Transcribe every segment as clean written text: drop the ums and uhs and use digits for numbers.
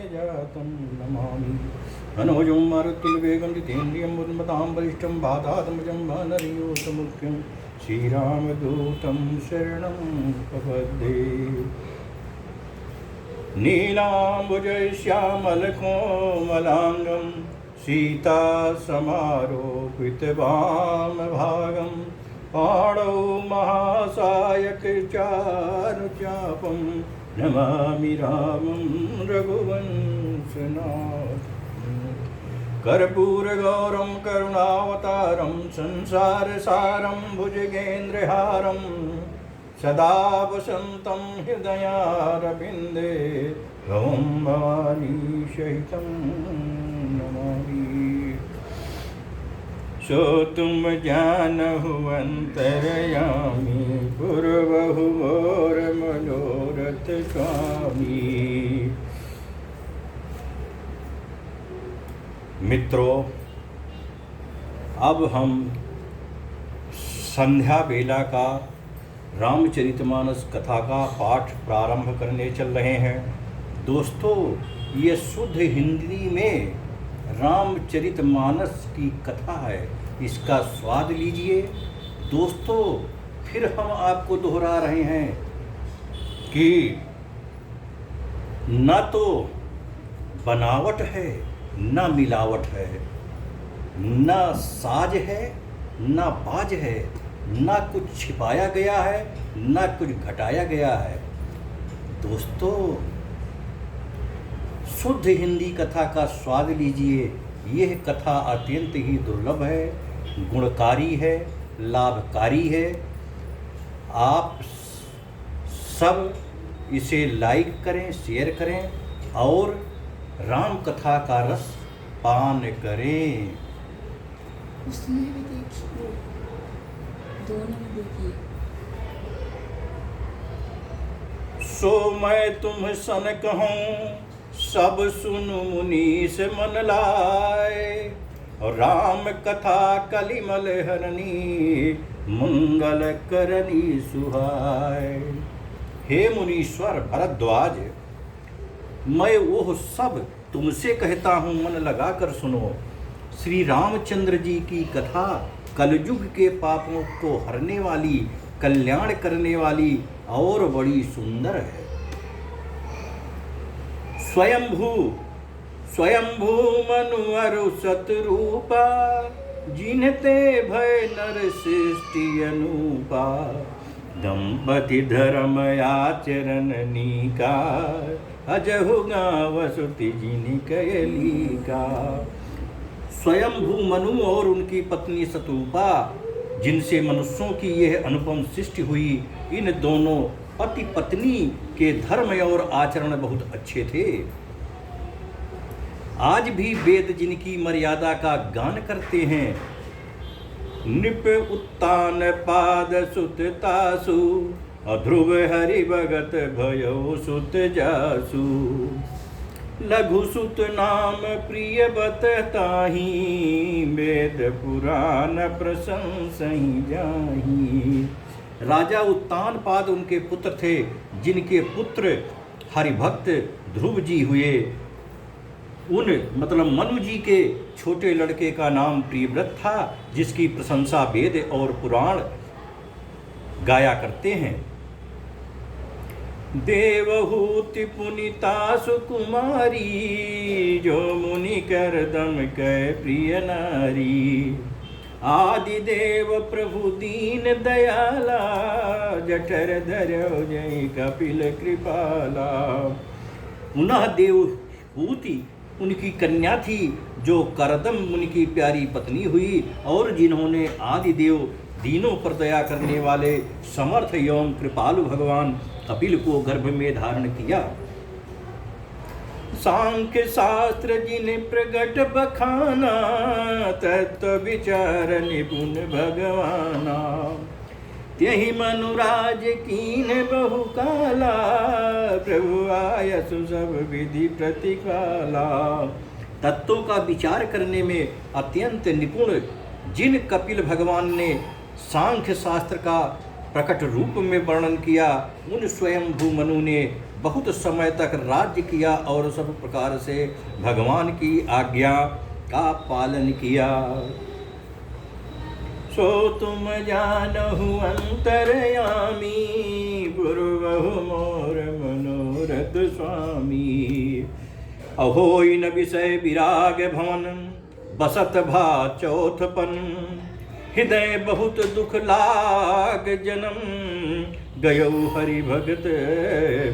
पारिजातं नमामि। मनोजं मारुतिवेगं जितेन्द्रियं बुद्धिमतां वरिष्ठं वातात्मजं वानरयूथमुख्यं श्रीरामदूतं शरणं प्रपद्ये। नीलाम्बुजश्यामलकोमलाङ्गं सीतासमारोपितवामभागं पाणौ महासायकचारुचापं नमामि रामं रघुवंशनाथं। कर्पूरगौरं करुणावतारं संसारसारं भुजगेन्द्रहारं सदा वसन्तं हृदयारविन्दे भवं भवानी सहितं नमामि। सो तुम जानहु अंतरयामी पूर्वहु मोर मनोरथ स्वामी। मित्रों, अब हम संध्या बेला का रामचरितमानस कथा का पाठ प्रारंभ करने चल रहे हैं। दोस्तों, ये शुद्ध हिंदी में रामचरितमानस की कथा है, इसका स्वाद लीजिए। दोस्तों, फिर हम आपको दोहरा रहे हैं कि न तो बनावट है न मिलावट है, न साज है न बाज है, न कुछ छिपाया गया है न कुछ घटाया गया है। दोस्तों, शुद्ध हिंदी कथा का स्वाद लीजिए। यह कथा अत्यंत ही दुर्लभ है, गुणकारी है, लाभकारी है। आप सब इसे लाइक करें, शेयर करें और राम कथा का रस पान करें। उसमें भी देखिए, दोनों में देखिए। सो मैं तुम सन कहूँ सब सुनु मुनीस मन लाए, और राम कथा कलिमल हरनी मंगल करनी सुहाय। हे मुनीश्वर भरद्वाज, मैं वो सब तुमसे कहता हूँ, मन लगाकर सुनो। श्री रामचंद्र जी की कथा कलयुग के पापों को हरने वाली, कल्याण करने वाली और बड़ी सुंदर है। स्वयंभू स्वयंभू मनु अरु सतरूपा, जिनते भय नर सृष्टि अनूपा। दंपति धर्म आचरण नीका, अजहु गाँव सुति जिनि कयलिका। स्वयंभू मनु और उनकी पत्नी सतरूपा, जिनसे मनुष्यों की यह अनुपम सृष्टि हुई, इन दोनों पति पत्नी के धर्म और आचरण बहुत अच्छे थे। आज भी वेद जिनकी मर्यादा का गान करते हैं। निप उत्तान पाद सुत तासु, अध्रुव हरि भगत भयो सुत जासु। लघु सुत नाम प्रिय बतताही, वेद पुराण प्रशंसहि जाही। राजा उत्तान पाद उनके पुत्र थे, जिनके पुत्र हरिभक्त ध्रुव जी हुए। उन मतलब मनु जी के छोटे लड़के का नाम प्रियव्रत था, जिसकी प्रशंसा वेद और पुराण गाया करते हैं। देवहूति पुनीता सुकुमारी, जो मुनि कर दम कै प्रिय नारी। आदिदेव प्रभु दीन दयाला, जठर धरो जय कपिल कृपाला। पुनः देवहूति उनकी कन्या थी, जो करदम मुनि की प्यारी पत्नी हुई, और जिन्होंने आदिदेव दीनों पर दया करने वाले समर्थ एवं कृपालु भगवान कपिल को गर्भ में धारण किया। सांख्य शास्त्र जिन प्रगट बखाना, तत्व विचार निपुण भगवाना। त्यहि मनुराज कीन बहु काला, प्रभु आयसु सब विधि प्रतिकाला। तत्वों का विचार करने में अत्यंत निपुण जिन कपिल भगवान ने सांख्य शास्त्र का प्रकट रूप में वर्णन किया, उन स्वयंभू मनु ने बहुत समय तक राज्य किया और सब प्रकार से भगवान की आज्ञा का पालन किया। सो तुम जानहु अंतरयामी, पूर्वहु मोर मनोरथ स्वामी। अहोई न विषय विराग भवन, बसत भा चौथपन। हृदय बहुत दुख लाग जन्म, गयो हरि भगत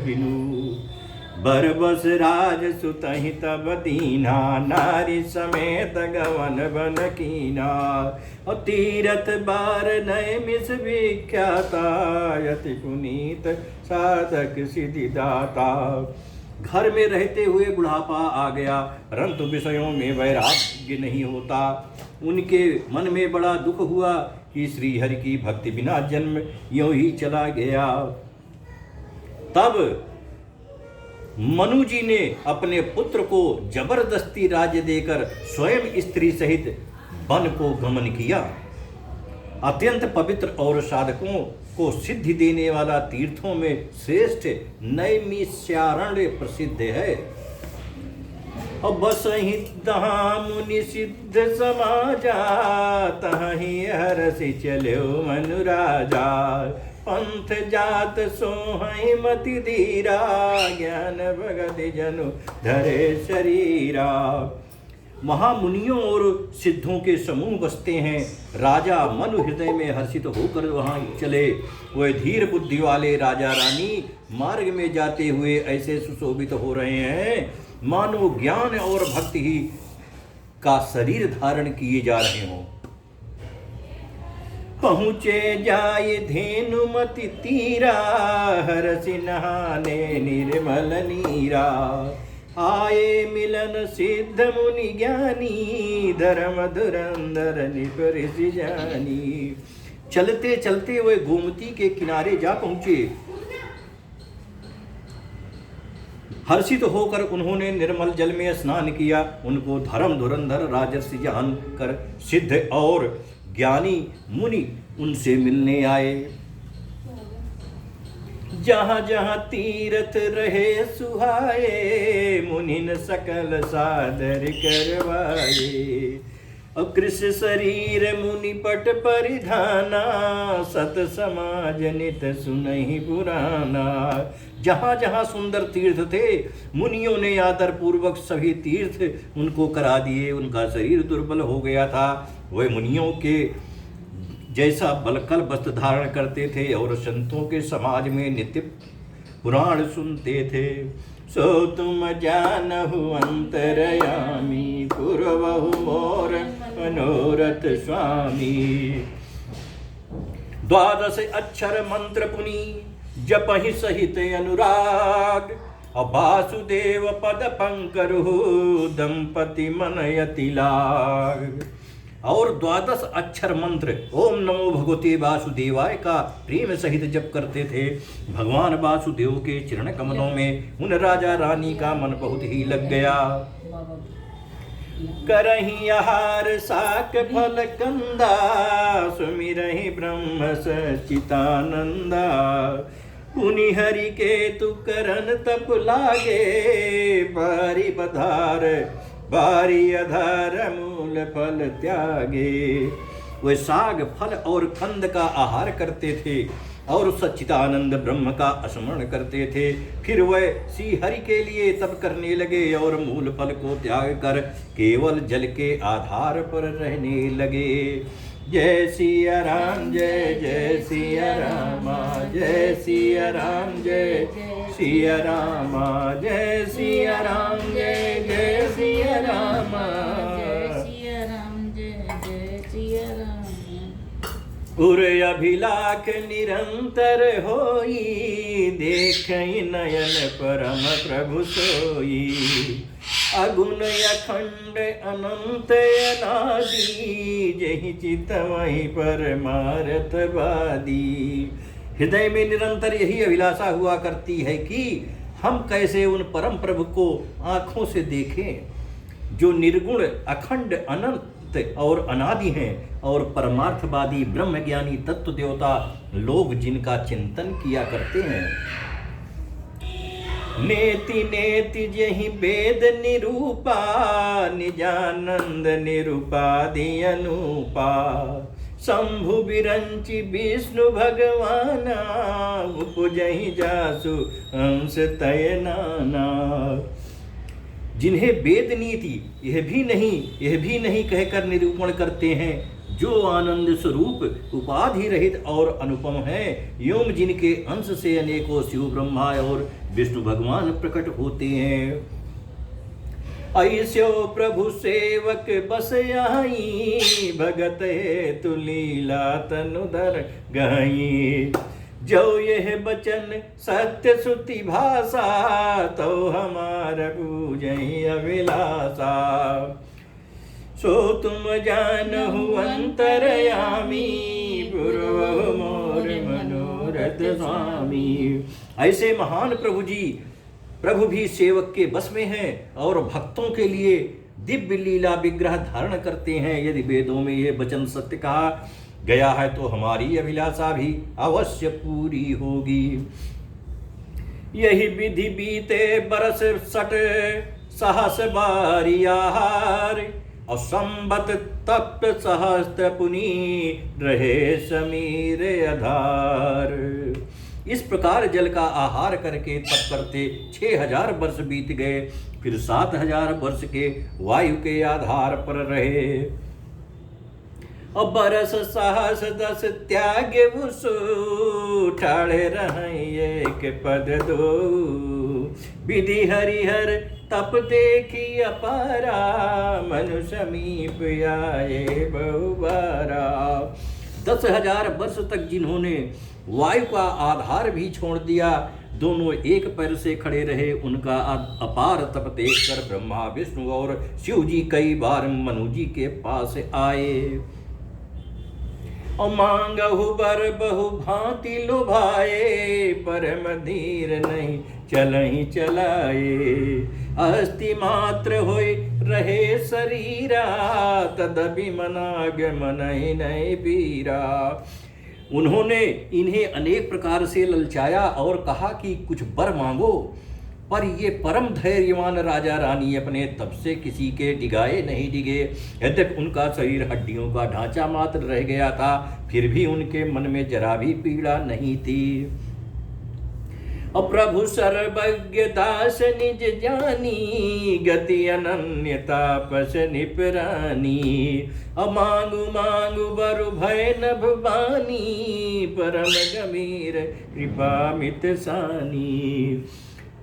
बिनु। बरबस राज सुतहि तब दीना, नारी समेत गवन बन कीना। और तीरथ बार नय मिस विख्याता, यति पुनीत साधक सिद्धि दाता। घर में रहते हुए बुढ़ापा आ गया, परंतु विषयों में वैराग्य नहीं होता। उनके मन में बड़ा दुख हुआ कि श्री हरि की भक्ति बिना जन्म यूं ही चला गया। तब मनु जी ने अपने पुत्र को जबरदस्ती राज्य देकर स्वयं स्त्री सहित वन को गमन किया। अत्यंत पवित्र और साधकों को सिद्धि देने वाला तीर्थों में श्रेष्ठ नैमिषारण्य प्रसिद्ध है। और बसहि तहाँ मुनि सिद्ध समाजा, तहीं हरसि चल्यो मनु राजा। पंथ जात सोहई मति धीरा, ज्ञान भगत जनु धरे शरीरा। महामुनियों और सिद्धों के समूह बसते हैं। राजा मनु हृदय में हर्षित होकर वहाँ चले। वह धीर बुद्धि वाले राजा रानी मार्ग में जाते हुए ऐसे सुशोभित हो रहे हैं मानो ज्ञान और भक्ति ही का शरीर धारण किए जा रहे हों। पहुँचे जाय धेनुमति तीरा, हरसि नहाने निर्मल नीरा। आए मिलन सिद्ध मुनि ज्ञानी, धर्म धुरंधर निपरिसि जानी। चलते चलते वे गोमती के किनारे जा पहुँचे। हर्षित होकर उन्होंने निर्मल जल में स्नान किया। उनको धर्म धुरंधर राजर्षि जान कर सिद्ध और ज्ञानी मुनि उनसे मिलने आए। जहाँ जहाँ तीर्थ रहे सुहाए, मुनिन सकल सादर करवाए। कृष शरीर मुनि पट परिधाना, सत समाज नित सुनहि पुराना। जहाँ जहाँ सुंदर तीर्थ थे, मुनियों ने आदर पूर्वक सभी तीर्थ उनको करा दिए। उनका शरीर दुर्बल हो गया था। वे मुनियों के जैसा बलकल वस्त्र धारण करते थे और संतों के समाज में नित्य पुराण सुनते थे। सो तुम जानहु अंतरयामी, पूर्वहु मोर मनोरथ स्वामी। 12 अक्षर मंत्र पुनि, जपहि सहित अनुराग। वासुदेव पद पंकरु, दंपति मनयति लाग। और 12 अक्षर मंत्र ओम नमो भगवते वासुदेवाय का प्रेम सहित जप करते थे। भगवान वासुदेव के चरण कमलों में उन राजा रानी का मन बहुत ही लग गया। करहि आहार साक फल कंदा, सुमिरहि ब्रह्म सच्चितानंदा। पुनि हरि के तु करन तप लागे, बारी पधार बारी अधार मूल फल त्यागे। वे साग फल और कंद का आहार करते थे और सच्चिदानंद ब्रह्म का स्मरण करते थे। फिर वह श्री हरि के लिए तप करने लगे और मूल फल को त्याग कर केवल जल के आधार पर रहने लगे। जय सिया राम, जय जय सिया रामा, जय सिया राम, जय सिया रामा, जय सिया राम, जय जय सिया रामा, जय सिया राम, जय जय सिया राम। उर अभिलाख निरंतर होई, देखहि नयन परम प्रभु सोई। अगुण अखंड अनंत अनादि, जहि चित वहीं परमार्थ वादी। हृदय में निरंतर यही अभिलाषा हुआ करती है कि हम कैसे उन परम प्रभु को आँखों से देखें जो निर्गुण अखंड अनंत और अनादि हैं और परमार्थवादी ब्रह्मज्ञानी तत्व देवता लोग जिनका चिंतन किया करते हैं। नेति नेति जहि वेद निरूपा, निजानंद निरूपादि अनुपा। शंभु बिरंचि विष्णु भगवाना, उपजहि जासु अंश तय नाना। जिन्हें वेद नीति यह भी नहीं कहकर निरूपण करते हैं, जो आनंद स्वरूप उपाधि रहित और अनुपम है, योम जिनके अंश से अनेकों शिव ब्रह्मा और विष्णु भगवान प्रकट होते हैं। ऐस्यो प्रभु सेवक बस आई, भगत हेतु लीला तनुधर गई। जो यह बचन सत्य श्रुति भाषा, तो हमार पूजहि अभिलाषा। सो तुम जानहु अंतरयामी, पूर्व मोर मनोरथ स्वामी। ऐसे महान प्रभु भी सेवक के बस में हैं और भक्तों के लिए दिव्य लीला विग्रह धारण करते हैं। यदि वेदों में ये वचन सत्य कहा गया है, तो हमारी अभिलाषा भी अवश्य पूरी होगी। यही विधि बीते बरस 60 सहस बारियार, और संबत तप्त सहस्त्र पुनी रहे समीर आधार। इस प्रकार जल का आहार करके तप करते 6000 वर्ष बीत गए। फिर 7000 वर्ष के वायु के आधार पर रहे। और बरस सहस 10 त्याग उसु, ठाड़े रहे एक पद दो। विधि हरिहर तप देखी अपारा, मनु समीप आए बहुबारा। 10,000 वर्ष तक जिन्होंने वायु का आधार भी छोड़ दिया, दोनों एक पैर से खड़े रहे, उनका अपार तप देखकर ब्रह्मा विष्णु और शिव जी कई बार मनु जी के पास आए। और मांगहु बर बहु भांति लुभाए, परम धीर नहीं चलहि चलाए। अस्थि मात्र होय रहे शरीरा, तदपि मनाग मनहि नहीं पीरा। उन्होंने इन्हें अनेक प्रकार से ललचाया और कहा कि कुछ वर मांगो, पर ये परम धैर्यवान राजा रानी अपने तप से किसी के डिगाए नहीं डिगे। यद्यपि उनका शरीर हड्डियों का ढांचा मात्र रह गया था, फिर भी उनके मन में जरा भी पीड़ा नहीं थी। प्रभु सर्वज्ञ दास निज जानी, गति अनन्य तापस निपरानी। मांगु मांगु बरु भय नभ बानी, परम गंभीर कृपा मित सानी।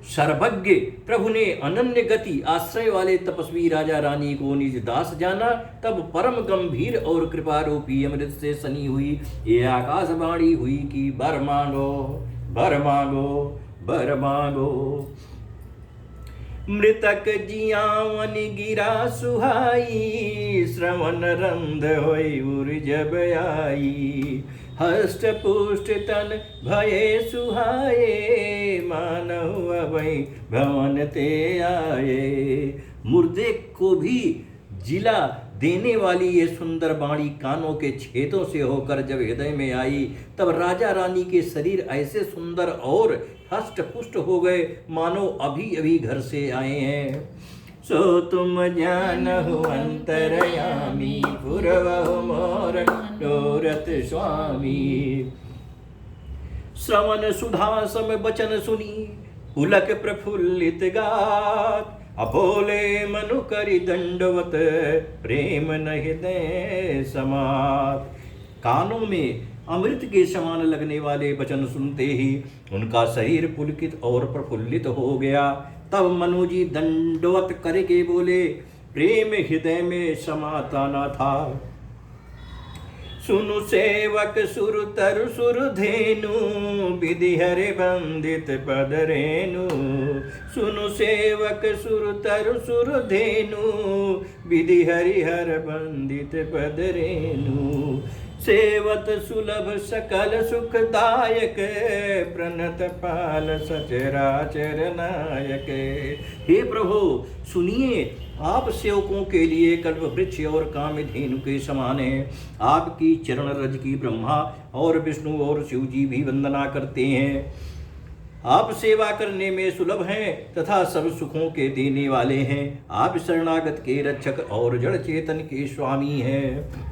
सर्वज्ञ प्रभु ने अनन्य गति आश्रय वाले तपस्वी राजा रानी को निज दास जाना। तब परम गंभीर और कृपा रूपी अमृत से सनी हुई ये आकाशवाणी हुई कि वर मांगो वर मांगो वर मांगो। मृतक जियावन गिरा सुहाई, श्रवण रंध होई उर जब आई। हष्ट पुष्ट तन भये सुहाए, मानव अभय भवन ते आए। मुर्दे को भी जिला देने वाली ये सुंदर बाणी कानों के छेदों से होकर जब हृदय में आई, तब राजा रानी के शरीर ऐसे सुंदर और हष्ट पुष्ट हो गए मानो अभी अभी घर से आए हैं। सो तुम जानहु अंतरयामी, पूर्वहु मोर मनोरथ स्वामी। श्रवण सुधा सम बचन सुनी, पुलक प्रफुल्लित गात। अबोले मनु करि दंडवत, प्रेम नहीं दे समात। कानों में अमृत के समान लगने वाले वचन सुनते ही उनका शरीर पुलकित और प्रफुल्लित हो गया। तब मनु जी दंडवत करके बोले, प्रेम हृदय में समाता न था। सुनु सेवक सुर तरु सुर धेनु, विधि हरि बंदित पद रेनु। सुनु सेवक सुर तरु सुर धेनु, विधि हरि हर बंदित पद रेनु। सेवत सुलभ सकल सुखदायक, प्रणत पाल सचराचर नायक। हे प्रभु सुनिए, आप सेवकों के लिए कल्प वृक्ष और कामधेनु के समान है। आपकी चरण रज की ब्रह्मा और विष्णु और शिव जी भी वंदना करते हैं। आप सेवा करने में सुलभ हैं तथा सब सुखों के देने वाले हैं। आप शरणागत के रक्षक और जड़ चेतन के स्वामी हैं।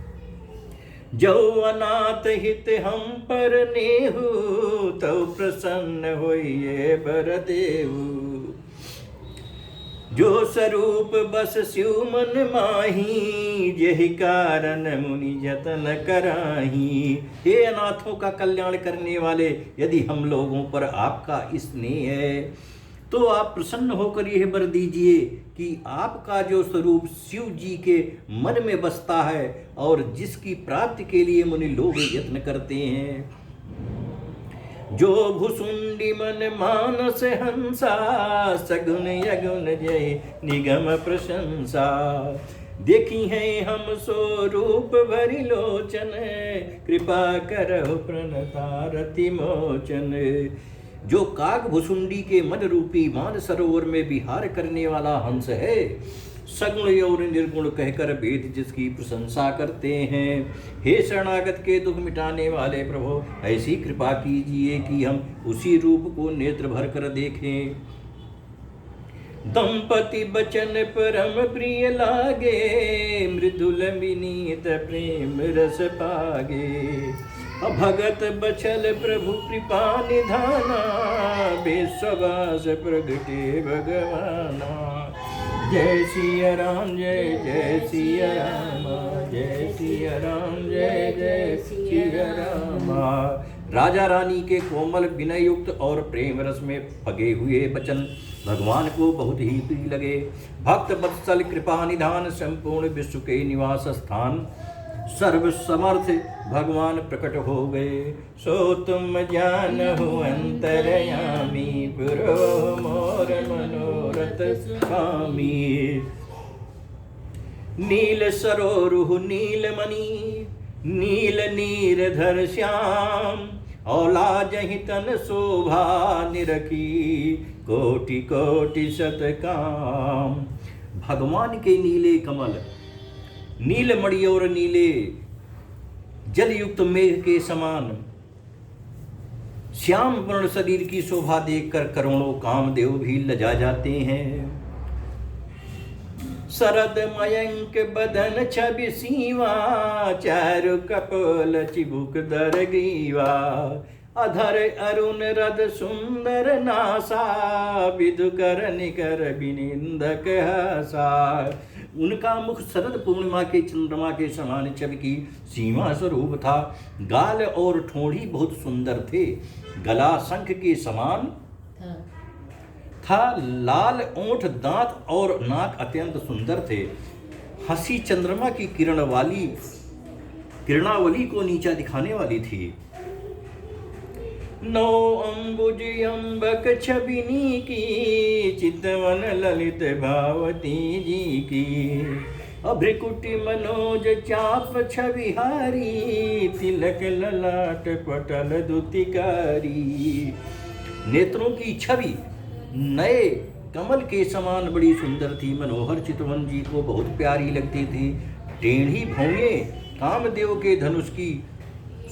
जो अनाथ हित हम पर नेहु, तो प्रसन्न होइए बर देहु। जो स्वरूप बस शिव मन माही, यही कारण मुनि जतन कराही। हे अनाथों का कल्याण करने वाले, यदि हम लोगों पर आपका स्नेह है तो आप प्रसन्न होकर यह वर दीजिए कि आपका जो स्वरूप शिव जी के मन में बसता है और जिसकी प्राप्ति के लिए मुनि लोग यत्न करते हैं। जो भुसुंडी मन मानस हंसा, सगुन यगुन जय निगम प्रशंसा। देखी है हम स्वरूप भरी लोचन, कृपा करहु प्रणतारति मोचन। जो काग भुसुंडी के मन रूपी मान सरोवर में विहार करने वाला हंस है, सगुण और निर्गुण कहकर वेद जिसकी प्रशंसा करते हैं। हे शरणागत के दुख मिटाने वाले प्रभु, ऐसी कृपा कीजिए कि हम उसी रूप को नेत्र भर कर देखें। दंपति बचन परम प्रिय लागे, मृदुल विनीत प्रेम रस पागे। भगत बचल प्रभु कृपा निधाना, विश्वास प्रगटे भगवाना। जय सिया राम जय जय सिया राम, जय सिया राम जय जय सिया राम। राजा रानी के कोमल विनय युक्त और प्रेम रस में पगे हुए वचन भगवान को बहुत ही प्रिय लगे। भक्त वत्सल कृपा निधान, संपूर्ण विश्व के निवास स्थान, सर्व समर्थ भगवान प्रकट हो गए। सो तुम जानहु अंतरयामी, पुरो मोर मनोरथ स्वामी। नील सरोरुह नीलमणि, नील नीरधर श्याम। औला जहि तन शोभा निरखी, कोटि कोटि शत काम। भगवान के नीले कमल, नीलमणि और नीले जलयुक्त मेघ के समान श्याम वर्ण शरीर की शोभा देखकर करोड़ों कामदेव भी लजा जाते हैं। शरद मयंक बदन छवि सीवा, चारु कपोल चिबुक दर ग्रीवा। अधर अरुण रद सुंदर नासा, विदुकर निकर विनिंदक हसा। उनका मुख शरद पूर्णिमा के चंद्रमा के समान चमकी सीमा स्वरूप था। गाल और ठोड़ी बहुत सुंदर थे। गला शंख के समान था। लाल ओंठ, दांत और नाक अत्यंत सुंदर थे। हंसी चंद्रमा की किरणावली को नीचा दिखाने वाली थी। नौ अंबुज अम्बक छबिनी की, चितवन ललित भावती जी की। अभ्रिकुटी मनोज चाप छविहारी, तिलक ललाट पटल दुतिकारी। नेत्रों की छवि नए कमल के समान बड़ी सुंदर थी। मनोहर चितवन जी को बहुत प्यारी लगती थी। टेढ़ी भौएं कामदेव के धनुष की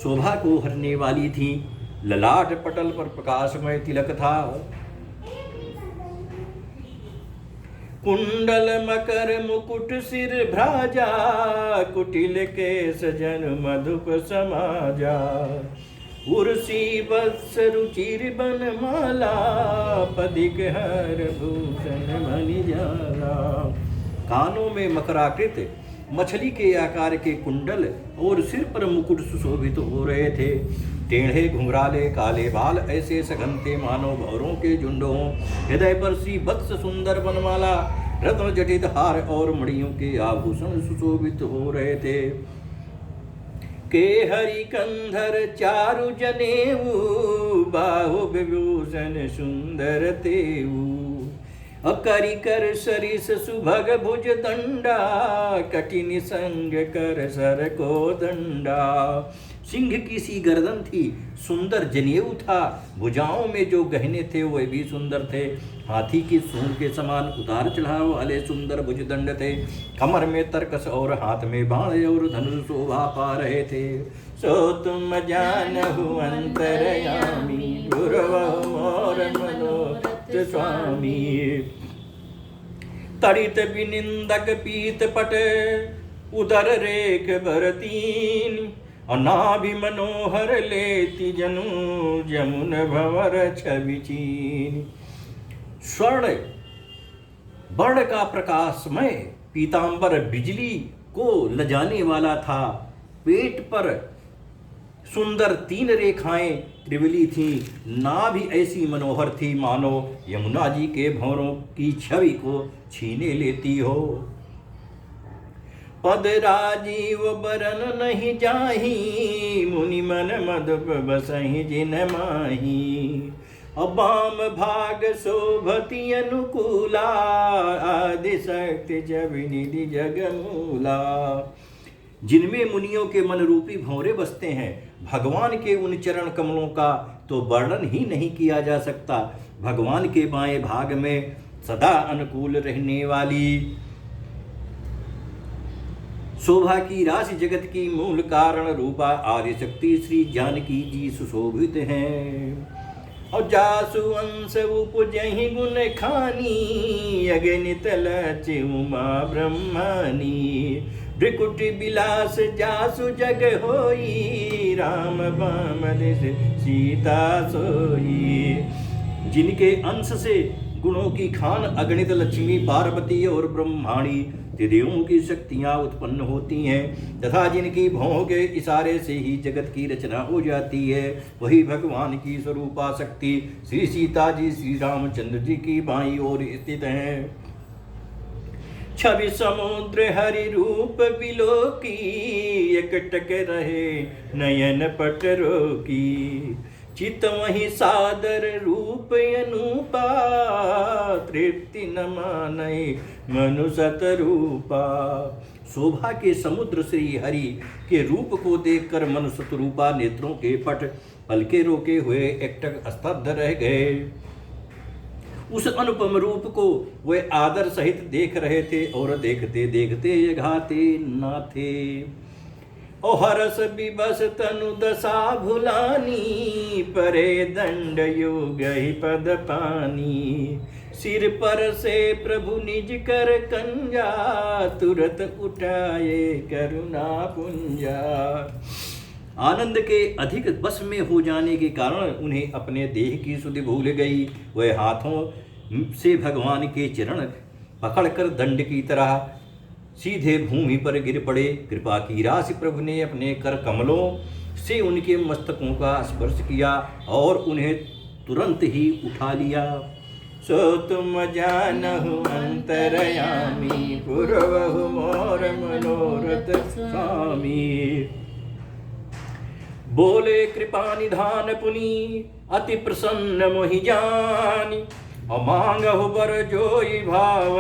शोभा को हरने वाली थी। ललाट पटल पर प्रकाशमय तिलक था। कुंडल मकर मुकुट सिर भ्राजा, कुटिल केस जन मधुप समाजा। उर्सी वत्स रुचिर बनमाला, पदिक हर भूषण मणि जाला। कानों में मकराकृत मछली के आकार के कुंडल और सिर पर मुकुट सुशोभित हो रहे थे। टेढ़े घुंघराले काले बाल ऐसे सघनते मानो भौरों के झुंड हों। हृदय पर सी वत्स सुंदर बनमाला, रत्न जटित हार और मणियों के आभूषण सुशोभित हो रहे थे। के हरि कंधर चारु जनेऊ, बाहु विभूषण सुंदर तेऊ। अकरि कर सरिस सुभग भुज दंडा, कठिन संग कर सर को दंडा। सिंह की सी गर्दन थी, सुंदर जनेऊ था, भुजाओं में जो गहने थे वह भी सुंदर थे। हाथी की सूंड के समान उतार चढ़ाव वाले सुंदर भुजदंड थे। कमर में तरकस और हाथ में बाण और धनुष शोभा पा रहे थे। सो तुम जानहु अंतरयामी, गुरुवहु मोर मनोरथ स्वामी। तड़ित विनिंदक पीत पट, उदर रेख भरतीन, अनाभि मनोहर लेति जनु, जमुन भंवर छवि चीन। स्वर्ण वर्ण का प्रकाशमय पीतांबर बिजली को लजाने वाला था। पेट पर सुंदर 3 रेखाएं त्रिवली थीं। नाभि ऐसी मनोहर थी मानो यमुना जी के भंवरों की छवि को छीने लेती हो। पद राजीव बरन नहीं जाही, मुनि मन मधुप बसहि जिन माही। अबाम भाग शोभति अनुकूला, आदि शक्ति जविनिधि जगमूला। जिनमें मुनियों के मन रूपी भंवरे बसते हैं, भगवान के उन चरण कमलों का तो वर्णन ही नहीं किया जा सकता। भगवान के बाएं भाग में सदा अनुकूल रहने वाली शोभा की राशि जगत की मूल कारण रूपा आदिशक्ति श्री जानकी जी सुशोभित हैं। और जासु अंश उपजहि गुण खानी, अगणित लचि उमा ब्रह्मानी। भृकुटि बिलास जासु जग होई, राम बाम सीता सोई। जिनके अंश से गुणों की खान अगणित लक्ष्मी, पार्वती और ब्रह्माणी त्रिदेवों की शक्तियां उत्पन्न होती हैं, तथा जिनकी भौं के इशारे से ही जगत की रचना हो जाती है, वही भगवान की स्वरूपा शक्ति श्री सीता जी श्री रामचंद्र जी की बाईं ओर स्थित हैं। छवि समुद्र हरि रूप बिलोकी, एकटक रहे नयन पट रोकी। चित वही सादर रूप अनुपा, तृप्ति न मानै मनु सतरूपा। शोभा के समुद्र श्री हरि के रूप को देखकर मनु सतरूपा नेत्रों के पट पलके रोके हुए एकटक स्तब्ध रह गए। उस अनुपम रूप को वे आदर सहित देख रहे थे और देखते देखते ये घाते न थे। ओ हरस विबस तनु दशा भुलानी, परे दंड युग ही पद पानी। सिर पर से प्रभु निज कर कंजा, तुरत उठाए करुणा पुंजा। आनंद के अधिक बस में हो जाने के कारण उन्हें अपने देह की सुधि भूल गई। वह हाथों से भगवान के चरण पकड़कर दंड की तरह सीधे भूमि पर गिर पड़े। कृपा की राशि प्रभु ने अपने कर कमलों से उनके मस्तकों का स्पर्श किया और उन्हें तुरंत ही उठा लिया। सो तुम जानहु अंतरयामी, पुरवहु मोर मनोरथ स्वामी। बोले कृपा निधान पुनि, अति प्रसन्न मोहि जानी। अमांगहु बर जोई भाव,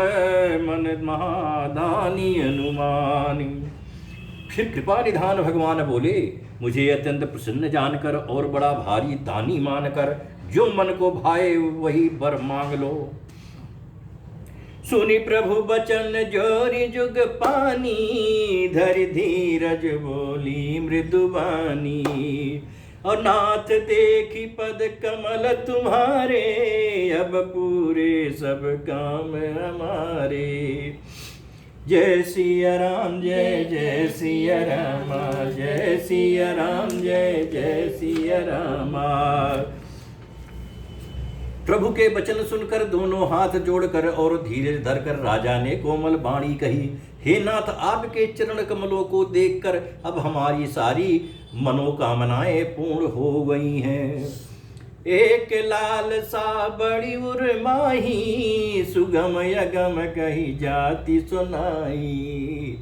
मन महादानी अनुमानी। फिर कृपा निधान भगवान बोले, मुझे अत्यंत प्रसन्न जानकर और बड़ा भारी दानी मानकर जो मन को भाए वही वर मांग लो। सुनि प्रभु बचन जोरी जुग पानी, धरि धीरज बोली मृदुबानी। और नाथ देखी पद कमल तुम्हारे, अब पूरे सब काम हमारे। जय सिया राम जय जय सिया रामा, जय सिया राम जय जय सिया रामा। प्रभु के वचन सुनकर दोनों हाथ जोड़कर और धीरज धरकर राजा ने कोमल वाणी कही, हे नाथ, आपके चरण कमलों को देखकर अब हमारी सारी मनोकामनाएं पूर्ण हो गई हैं। एक लाल सा बड़ी उर्माही, सुगम यगम कही जाति सुनाई।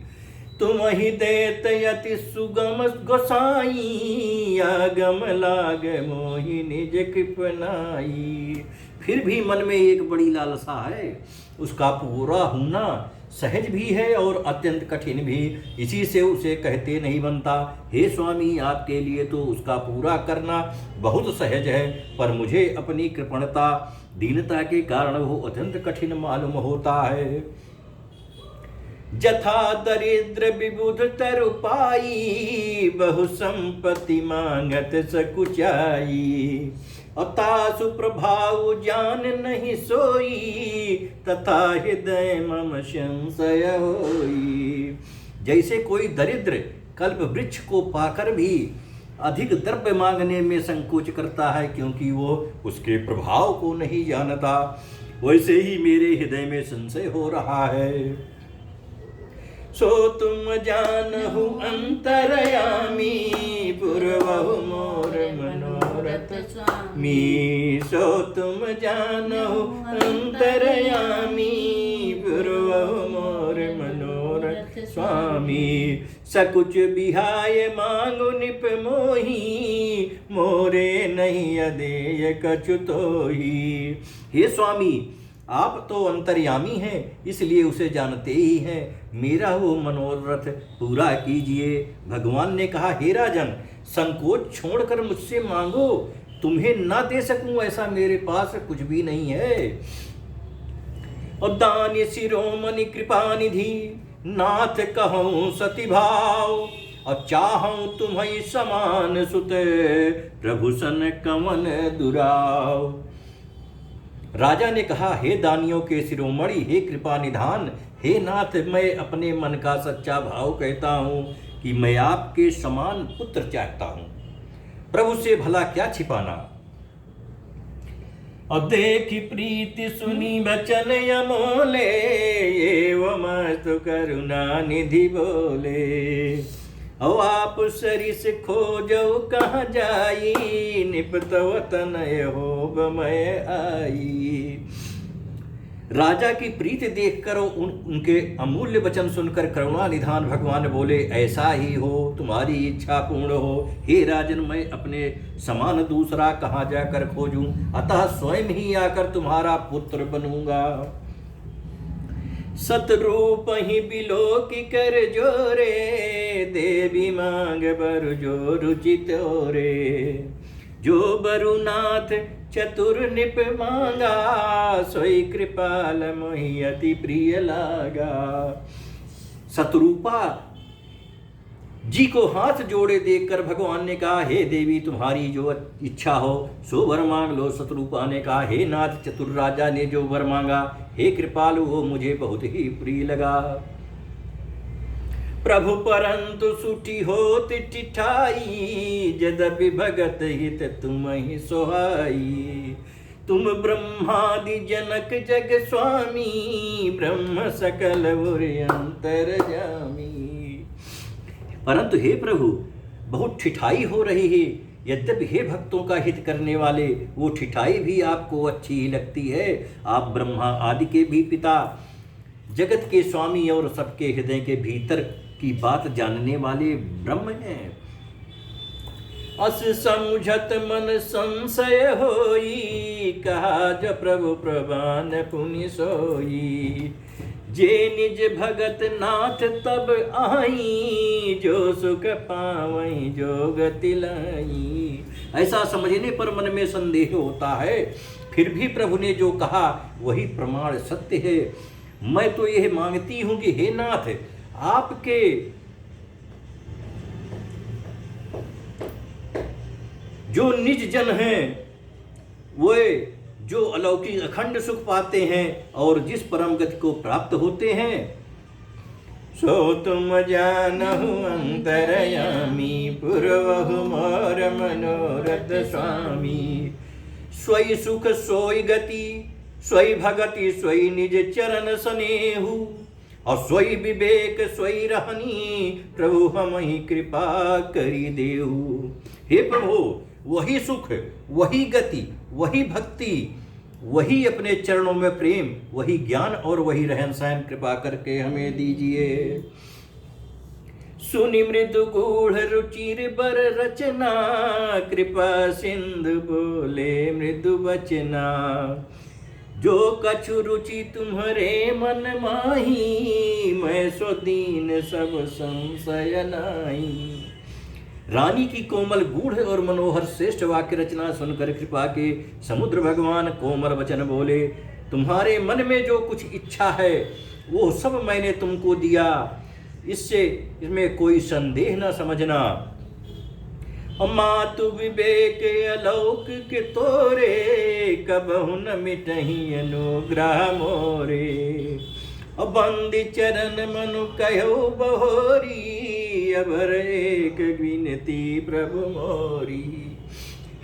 तुम ही देत यति सुगम गोसाई, अगम लाग मोहि निज कृपनाई। फिर भी मन में एक बड़ी लालसा है, उसका पूरा होना सहज भी है और अत्यंत कठिन भी, इसी से उसे कहते नहीं बनता। हे स्वामी, आपके लिए तो उसका पूरा करना बहुत सहज है, पर मुझे अपनी कृपणता दीनता के कारण वो अत्यंत कठिन मालूम होता है। जथा दरिद्र विबुध तरु पाई, बहु संपत्ति मांगत सकुचाई। अतासु प्रभाव जान नहीं सोई, तथा हृदय मम संशय होई। जैसे कोई दरिद्र कल्प वृक्ष को पाकर भी अधिक द्रव्य मांगने में संकोच करता है, क्योंकि वो उसके प्रभाव को नहीं जानता, वैसे ही मेरे हृदय में संशय हो रहा है। सो तुम जानहु अंतरयामी, पूर्वहु मोर मनोरथ स्वामी। सो तुम जानहु अंतरयामी, पूर्वहु मोर मनोरथ स्वामी। सकुच बिहाय मांगु निप मोही, मोरे नहीं अदेय कछु तोही। हे स्वामी, आप तो अंतर्यामी हैं, इसलिए उसे जानते ही हैं, मेरा वो मनोरथ पूरा कीजिए। भगवान ने कहा, हे राजन, संकोच छोड़कर मुझसे मांगो, तुम्हें ना दे सकूं ऐसा मेरे पास कुछ भी नहीं है। और दान्य शिरोमणि कृपा निधि, नाथ कहूं सती भाव। और चाहूं तुम्हें समान सुत, प्रभु सन कमन दुराव। राजा ने कहा, हे दानियों के शिरोमणि, हे कृपा निधान, हे नाथ, मैं अपने मन का सच्चा भाव कहता हूँ कि मैं आपके समान पुत्र चाहता हूँ। प्रभु से भला क्या छिपाना। और देखी प्रीति सुनी बचन अमोले, एवं मस्तु करुणा निधि बोले। और आप सरिस खोजो कहाँ जाई, निपत तनय होब मैं आई। राजा की प्रीति देखकर उनके अमूल्य वचन सुनकर करुणा निधान भगवान बोले, ऐसा ही हो, तुम्हारी इच्छा पूर्ण हो। हे राजन, मैं अपने समान दूसरा कहाँ जाकर खोजूं, अतः स्वयं ही आकर तुम्हारा पुत्र बनूंगा। सतरूप ही बिलो की कर जोरे, देवी मांग बरु जो रुचित रे। जो बरुनाथ चतुर निप मांगा, सोई कृपाल मोहि अति प्रिय लागा। सतरूपा जी को हाथ जोड़े देखकर भगवान ने कहा, हे देवी, तुम्हारी जो इच्छा हो सो वर मांग लो। शत्रुपा ने कहा, हे नाथ, चतुर राजा ने जो वर मांगा, हे कृपालु, वो मुझे बहुत ही प्रिय लगा। प्रभु परंतु सुठी होत टिठाई, यद्यपि भगत हित तुम ही सोहाई। तुम ब्रह्मादि जनक जग स्वामी, ब्रह्म सकल अंतर जामी। परंतु हे प्रभु, बहुत ठिठाई हो रही है। यद्यपि हे भक्तों का हित करने वाले, वो ठिठाई भी आपको अच्छी ही लगती है। आप ब्रह्मा आदि के भी पिता, जगत के स्वामी और सबके हृदय के भीतर की बात जानने वाले ब्रह्म हैं। अस समुझत मन संशय होई, कहा जो प्रभु प्रवान पुनि सोई। जे निज भगत नाथ तब आई, जो सुख पावई जो गति लाई। ऐसा समझने पर मन में संदेह होता है, फिर भी प्रभु ने जो कहा वही प्रमाण सत्य है। मैं तो यह मांगती हूं कि हे नाथ, आपके जो निज जन हैं, वे जो अलौकिक अखंड सुख पाते हैं और जिस परम गति को प्राप्त होते हैं, सो तुम जानहु अंतरयामी, पूर्वहु मोर मनोरथ स्वामी। सोई सुख सोई गति, सोई भगति, सोई निज चरण स्नेहु। और सोई विवेक सोई रहनी, प्रभु हम ही कृपा करी देहु। हे प्रभु, वही सुख, वही गति, वही भक्ति, वही अपने चरणों में प्रेम, वही ज्ञान और वही रहन सहन कृपा करके हमें दीजिए। सुनि मृदु गूढ़ रुचिर बर रचना, कृपा सिंधु बोले मृदु बचना। जो कछु रुचि तुम्हारे मन माही, मैं सो दीन सब संशय नाई। रानी की कोमल गूढ़ और मनोहर श्रेष्ठ वाक्य रचना सुनकर कृपा के समुद्र भगवान कोमल वचन बोले, तुम्हारे मन में जो कुछ इच्छा है वो सब मैंने तुमको दिया, इसमें कोई संदेह न समझना। मातु विवेक अलौकिक तोरे, कबहु न मिटहि अनुग्रह मोरे। बंदी चरण मनु कहो बहोरी, अबर एक विनती प्रभु मोरी।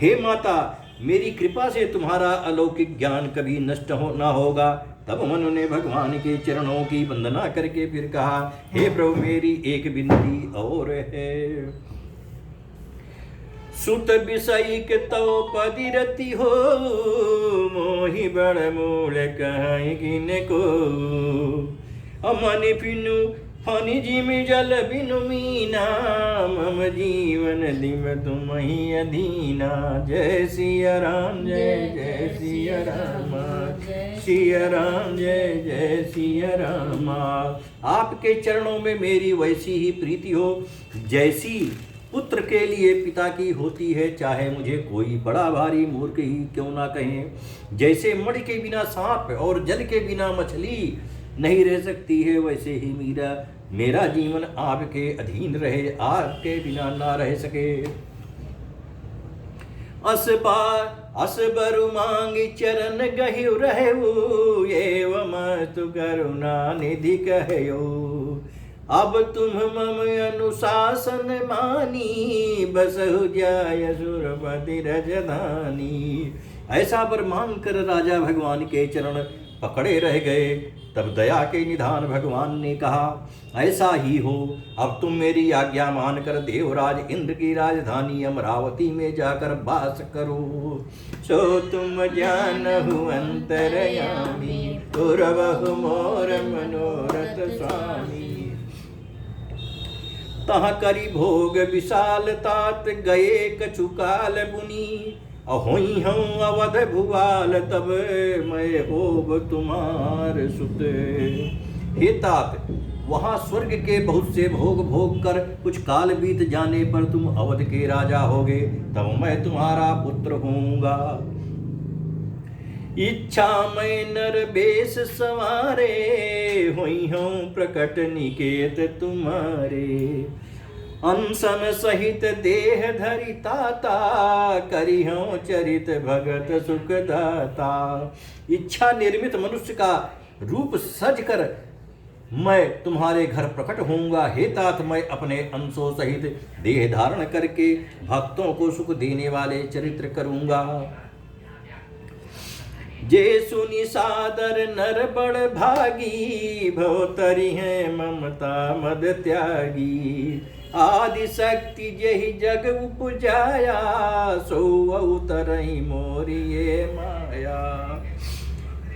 हे माता, मेरी कृपा से तुम्हारा अलौकिक ज्ञान कभी नष्ट ना होगा। तब मनु ने भगवान के चरणों की वंदना करके फिर कहा, हे प्रभु मेरी एक विनती और है। सुत विषयिक तो पदिरति हो, मोहि बड़ मूल कहीं किन को। अमनि पिनु फनि जिमि जल बिनु मीना, मम जीवन दिम तुम ही अधीना। जय सिया राम जय जय सिया राम, सिया राम जय जय सिया राम। आपके चरणों में मेरी वैसी ही प्रीति हो जैसी पुत्र के लिए पिता की होती है, चाहे मुझे कोई बड़ा भारी मूर्ख ही क्यों ना कहें। जैसे मणि के बिना सांप और जल के बिना मछली नहीं रह सकती है, वैसे ही मेरा जीवन आपके अधीन रहे, आपके बिना ना रह सके। असबर मांगी चरण गहिउ रहु, एवं तु करुणा निधि कहयो। अब तुम मम अनुशासन मानी, बसहु जाय सुरपति रजधानी। ऐसा वर मांग कर राजा भगवान के चरण पकड़े रह गए। तब दया के निधान भगवान ने कहा, ऐसा ही हो, अब तुम मेरी आज्ञा मानकर देवराज इंद्र की राजधानी अमरावती में जाकर वास करो। सो तुम जानहु अंतरयामी, पुरवहु मोर मनोरथ स्वामी। तहाँ करी भोग विशाल तात, गए कछु काल बुनी। अहोई हूँ अवध भुवाल, तब मैं होब तुम्हार सुत। हे तात, वहाँ स्वर्ग के बहुत से भोग भोग कर कुछ काल बीत जाने पर तुम अवध के राजा होगे, तब मैं तुम्हारा पुत्र होऊंगा। इच्छा मैं नर बेश सवारे, हुई हूँ प्रकट निकेत तुम्हारे। अनशन सहित देह धरि ताता, करी हूँ चरित भगत सुखदाता। इच्छा निर्मित मनुष्य का रूप सज कर मैं तुम्हारे घर प्रकट होऊंगा। हे तात, मैं अपने अंशों सहित देह धारण करके भक्तों को सुख देने वाले चरित्र करूंगा। जे सुनि सादर नर बड़ भागी, भवतरि है ममता मद त्यागी। आदि शक्ति जहि जग उपजाया, सो अवतरहि मोरी ये माया।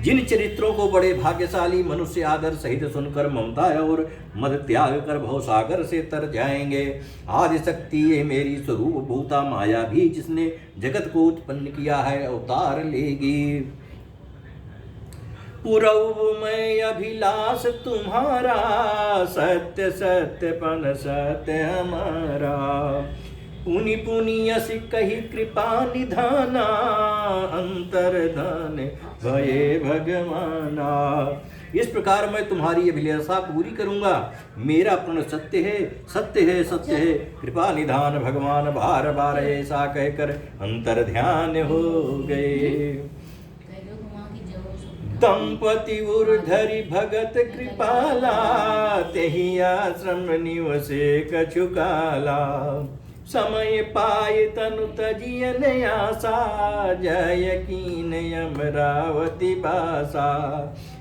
जिन चरित्रों को बड़े भाग्यशाली मनुष्य आदर सहित सुनकर ममता और मद त्याग कर भवसागर से तर जाएंगे। आदि शक्ति ये मेरी स्वरूप भूता माया भी, जिसने जगत को उत्पन्न किया है, अवतार लेगी। पुरव मैं अभिलाष तुम्हारा, सत्य सत्य पन सत्य हमारा। पुनि पुनि अस कही कृपा निधाना, अंतर्धान भये भगवाना। इस प्रकार मैं तुम्हारी अभिलाषा पूरी करूंगा। मेरा प्रण सत्य है, सत्य है, सत्य है। कृपा निधान भगवान बार बार ऐसा कहकर अंतर ध्यान हो गए। दंपति उर्धरि भगत कृपाला, तेहि आश्रम निवसे कछु काला। समय पाय तनु तजियन आशा, जय कीन अमरावती बासा।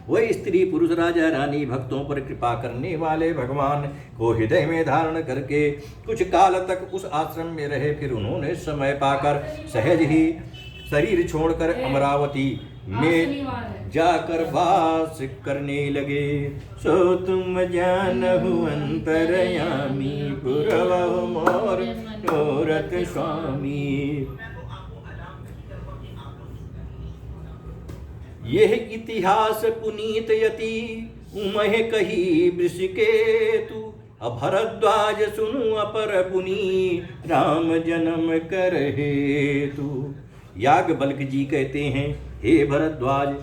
वही स्त्री पुरुष राजा रानी भक्तों पर कृपा करने वाले भगवान को हृदय में धारण करके कुछ काल तक उस आश्रम में रहे। फिर उन्होंने समय पाकर सहज ही शरीर छोड़कर अमरावती में जाकर वास करने लगे। सो तुम जानहु अंतरयामी पुरवहु मोर मनोरथ स्वामी। यह इतिहास पुनीत यति उमह कही वृषिकेतु। भरद्वाज सुनु अपर पुनी राम जन्म कर हेतु। याज्ञवल्क्य जी कहते हैं, हे भरद्वाज,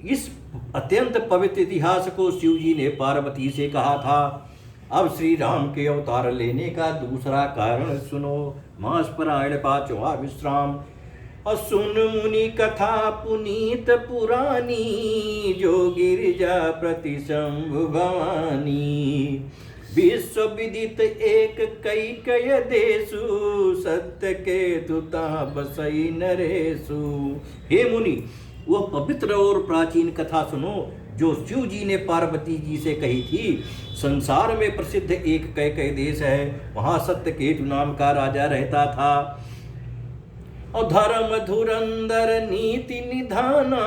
इस अत्यंत पवित्र इतिहास को शिव जी ने पार्वती से कहा था। अब श्री राम के अवतार लेने का दूसरा कारण सुनो। मास परायण पांचवा विश्राम। सुन मुनि कथा पुनीत पुरानी। जो गिरिजा प्रति शंभु भवानी। विश्व विदित एक कैकय देशु। सत्य के तुता बसई नरेशु। हे मुनि, वह पवित्र और प्राचीन कथा सुनो जो शिव जी ने पार्वती जी से कही थी। संसार में प्रसिद्ध एक कैकय देश है। वहां सत्यकेतु नाम का राजा रहता था। और धर्म धुरंधर नीति निधाना।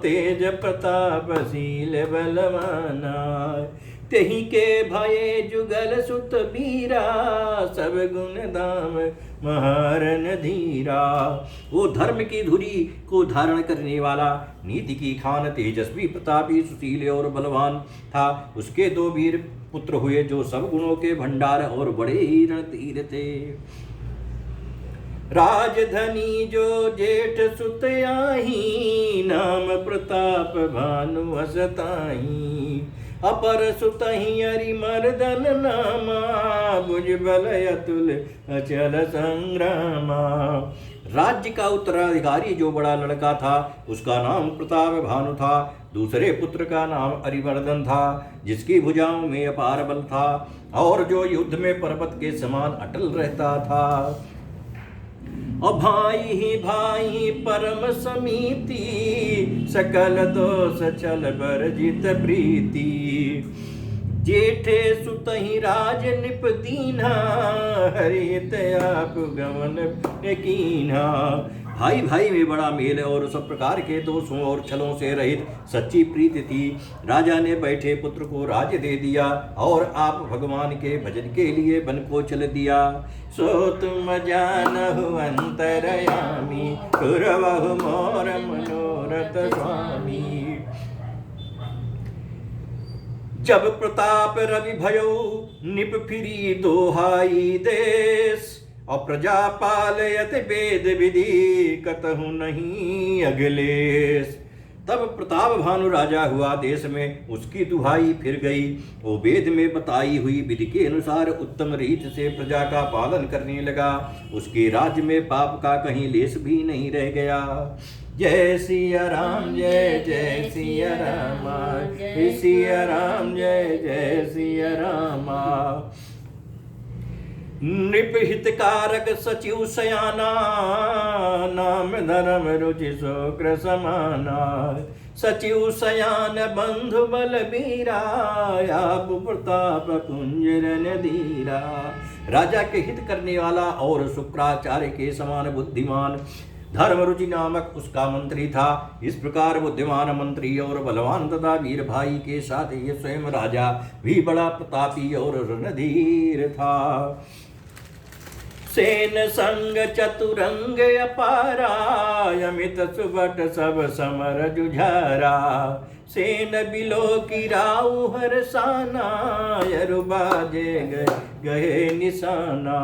तेज प्रतापशील बलवाना। तेहि के भये जुगल सुत बीरा। सब गुण दाम महारन धीरा। वो धर्म की धुरी को धारण करने वाला, नीति की खान, तेजस्वी, प्रतापी, सुशील और बलवान था। उसके 2 वीर पुत्र हुए जो सब गुणों के भंडार और बड़े ही रणधीर थे। राजधनी जो जेठ सुत आही। नाम प्रताप भानु असताही। अपर सुतहि अरिमर्दन नामा। भुजबल अतुल अचल संग्रामा। राज्य का उत्तराधिकारी जो बड़ा लड़का था उसका नाम प्रताप भानु था। दूसरे पुत्र का नाम अरिमर्दन था जिसकी भुजाओं में अपार बल था और जो युद्ध में पर्वत के समान अटल रहता था। भाई ही भाई परम समीति। सकल दोष छल बरजित प्रीति। जेठे सुतहि राज निप दीन्हा। हरित आप गमन कीन्हा। भाई भाई में बड़ा मेल और सब प्रकार के दोषों और छलों से रहित सच्ची प्रीति थी। राजा ने बैठे पुत्र को राज्य दे दिया और आप भगवान के भजन के लिए वन को चल दिया। सो तुम जानहु अंतरयामी। पुरवहु मोर मनोरथ स्वामी। जब प्रताप रवि भयो निप फिरी दोहाई देश। और प्रजा पालयत वेद विधि कतहु नहीं अगलेश। तब प्रताप भानु राजा हुआ। देश में उसकी दुहाई फिर गई। वो वेद में बताई हुई विधि के अनुसार उत्तम रीत से प्रजा का पालन करने लगा। उसके राज्य में पाप का कहीं लेस भी नहीं रह गया। जय सिया राम जय जय सिया रामा। सिया राम जय जय सिया रामा। नृप हितकारक सचिव सयाना। नाम धर्म रुचि शोक्र समाना। सचिव सयान बंधु बलबीरा। आप प्रताप कुंजरन धीरा। राजा के हित करने वाला और शुक्राचार्य के समान बुद्धिमान धर्मरुचि नामक उसका मंत्री था। इस प्रकार बुद्धिमान मंत्री और बलवान तथा वीर भाई के साथ ये स्वयं राजा भी बड़ा प्रतापी और रणधीर था। सेन संग चतुरंग अपारा। अमित सुबट सब समर जुझारा। सेन बिलो की राउ हरसाना। यरुबाजे गए निशाना।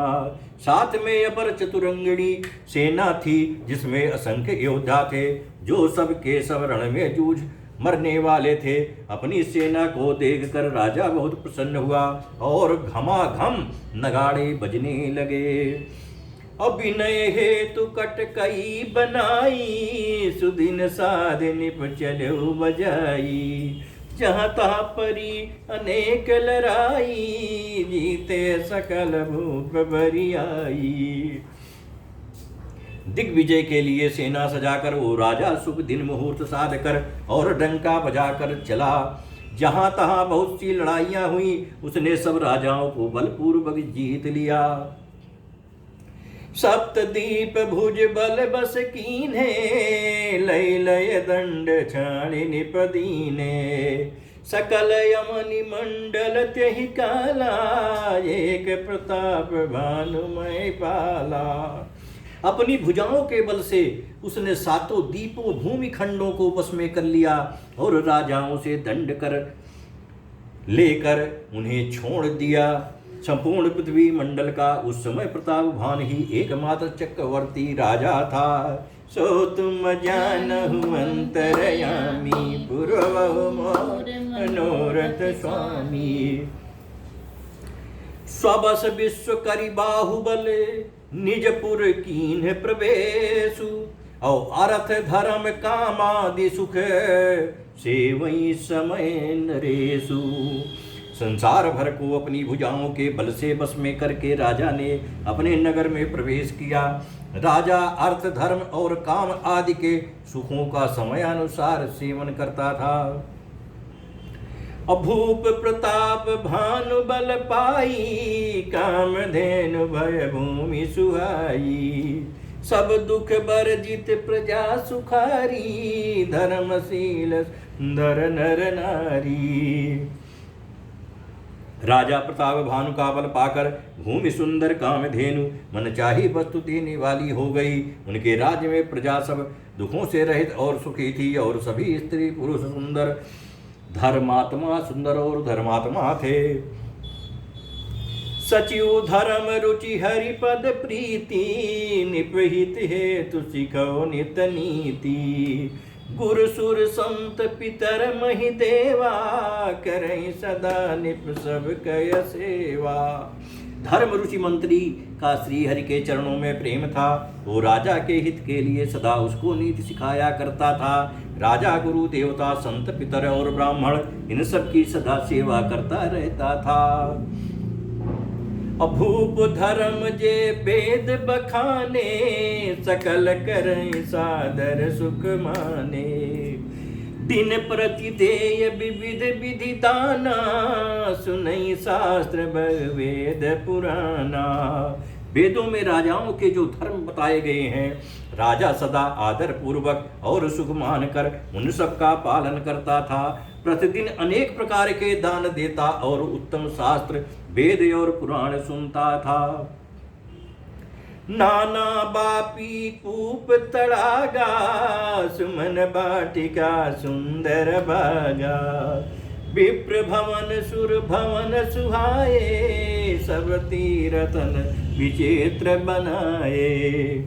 साथ में अपर चतुरंगणी सेना थी जिसमें असंख्य योद्धा थे जो सब के सब रण में जूझ मरने वाले थे। अपनी सेना को देखकर राजा बहुत प्रसन्न हुआ और घमाघम नगाड़े बजने लगे। अभिनय हेतु कटकई बनाई। सुदिन साधिनिप चलो बजाई। जहाँ तहाँ परी अनेक लड़ाई। जीते सकल भूप बरियाई। दिग्विजय के लिए सेना सजाकर वो राजा शुभ दिन मुहूर्त साध कर और डंका बजाकर चला। जहां तहां बहुत सी लड़ाइयां हुई उसने सब राजाओं को बलपूर्वक जीत लिया। सप्तदीप भुज बल बस कीन्हे, लय लय दंड छाणि निपदीने। सकल यमनि मंडल त्यहि काला, एक प्रताप भानुमय पाला। अपनी भुजाओं के बल से उसने सातों दीपों भूमि खंडों को वश में कर लिया और राजाओं से दंड कर लेकर उन्हें छोड़ दिया। संपूर्ण पृथ्वी मंडल का उस समय प्रताप भान ही एकमात्र चक्रवर्ती राजा था। सो तुम जानहु अंतरयामी, पूर्वहु मोर मनोरथ स्वामी। स्वबस विश्व करि बाहुबल, निजपुर कीन्ह प्रवेशु। और अर्थ धर्म कामादि सुख, सेवई समय नरेशु। संसार भर को अपनी भुजाओं के बल से बस में करके राजा ने अपने नगर में प्रवेश किया। राजा अर्थ धर्म और काम आदि के सुखों का समयानुसार सेवन करता था। अभूप प्रताप भानु बल पाई, कामधेनु भय भूमि सुहाई। सब दुख बरजित प्रजा सुखारी, धर्मशील सुंदर नर नारी। राजा प्रताप भानु का बल पाकर भूमि सुंदर कामधेनु मनचाही वस्तु देने वाली हो गई। उनके राज्य में प्रजा सब दुखों से रहित और सुखी थी और सभी स्त्री पुरुष सुंदर धर्मात्मा सुंदर और धर्मात्मा थे। सचिव धर्म रुचि हरिपद प्रीति, निपहित हेतु सिखो नित नीति। गुरु सुर संत पितर महि देवा, करहि सदा निप सब कय सेवा। धर्म रुचि मंत्री का श्री हरि के चरणों में प्रेम था। वो राजा के हित के लिए सदा उसको नीति सिखाया करता था। राजा गुरु देवता संत पितर और ब्राह्मण इन सब की सदा सेवा करता रहता था। अभूप धर्म जे वेद बखाने, सकल करई सादर सुख माने। दिन प्रति देय विविध विधि दाना, सुनई शास्त्र वेद पुराना। वेदों में राजाओं के जो धर्म बताए गए हैं, राजा सदा आदर पूर्वक और सुख मानकर उन सब का पालन करता था। प्रतिदिन अनेक प्रकार के दान देता और उत्तम शास्त्र वेद और पुराण सुनता था। नाना बापी कूप तड़ागा, सुमन बाटिका सुंदर बागा। विप्र भवन सुर भवन सुहाए, सब तीरतन विचित्र बनाए।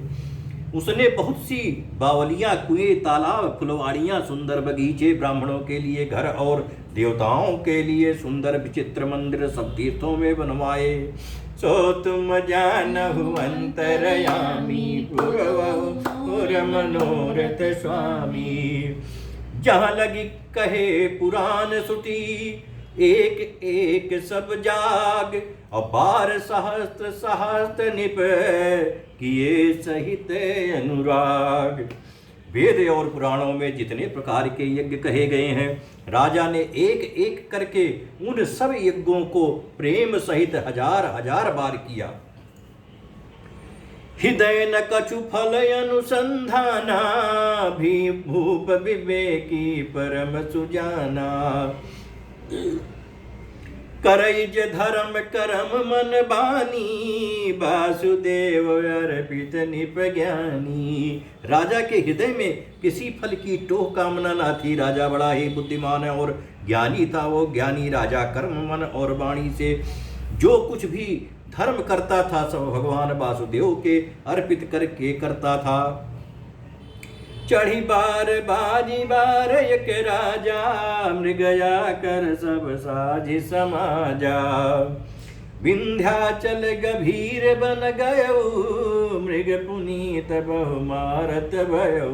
उसने बहुत सी बावलियां, कुएं, तालाब, फुलवाड़ियां, सुंदर बगीचे, ब्राह्मणों के लिए घर और देवताओं के लिए सुंदर विचित्र मंदिर सब तीर्थों में बनवाए। सो तुम जानहु अंतरयामी, पूर्व मनोरथ स्वामी। जहाँ लगी कहे पुराण श्रुति, एक एक सब जाग। अपार सहस्त्र सहस्त्र निप, किए सहित अनुराग। वेद और पुराणों में जितने प्रकार के यज्ञ कहे गए हैं, राजा ने एक एक करके उन सब यज्ञों को प्रेम सहित हजार हजार बार किया। हृदय न कछु फल अनुसंधाना, भी भूप विवेकी परम सुजाना। करैज धर्म करम मन बानी, वासुदेव अर्पित निप ज्ञानी। राजा के हृदय में किसी फल की टोह कामना न थी। राजा बड़ा ही बुद्धिमान और ज्ञानी था। वो ज्ञानी राजा कर्म मन और वाणी से जो कुछ भी धर्म करता था, सब भगवान वासुदेव के अर्पित करके करता था। चढ़ी बार बाजी बार एक राजा, मृगया कर सब साझी समाजा। विंध्याचल गभीर बन गयो, मृग पुनीत बहु मारत भयो।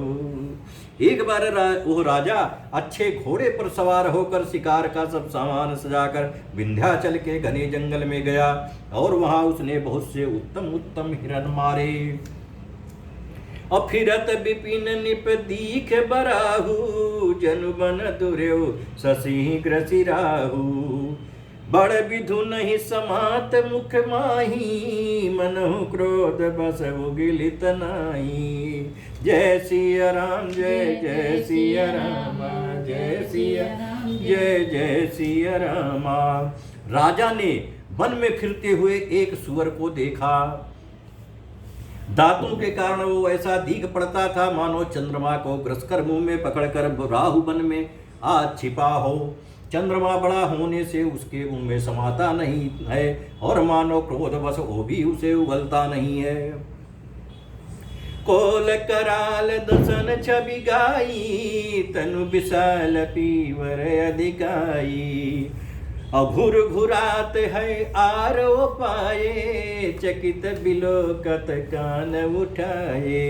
एक बार वो राजा अच्छे घोड़े पर सवार होकर शिकार का सब सामान सजाकर विंध्याचल के घने जंगल में गया और वहां उसने बहुत से उत्तम उत्तम हिरण मारे। अफिरत विपिन निप दीख बराहु, जनु बन दुर्यो शशि ग्रसिराहु। बड़ विधु नहीं समात मुख माही, मनहु क्रोध बस उगिलित नाही। जय सिया राम जय जय सिया राम, जय सिया जय जय सिया रामा। राजा ने वन में फिरते हुए एक सुअर को देखा। दांतों के कारण वो ऐसा दीख पड़ता था मानो चंद्रमा को ग्रसकर मुंह में पकड़कर राहु वन में आज छिपा हो। चंद्रमा बड़ा होने से उसके मुंह में समाता नहीं है और मानो क्रोधवश वो भी उसे उगलता नहीं है। कोल कराल दसन छवि गाई, तनु विशाल पीवर अधिकाई। अघुर घुरात है आर ओ पाए, चकित बिलोकत कान उठाए।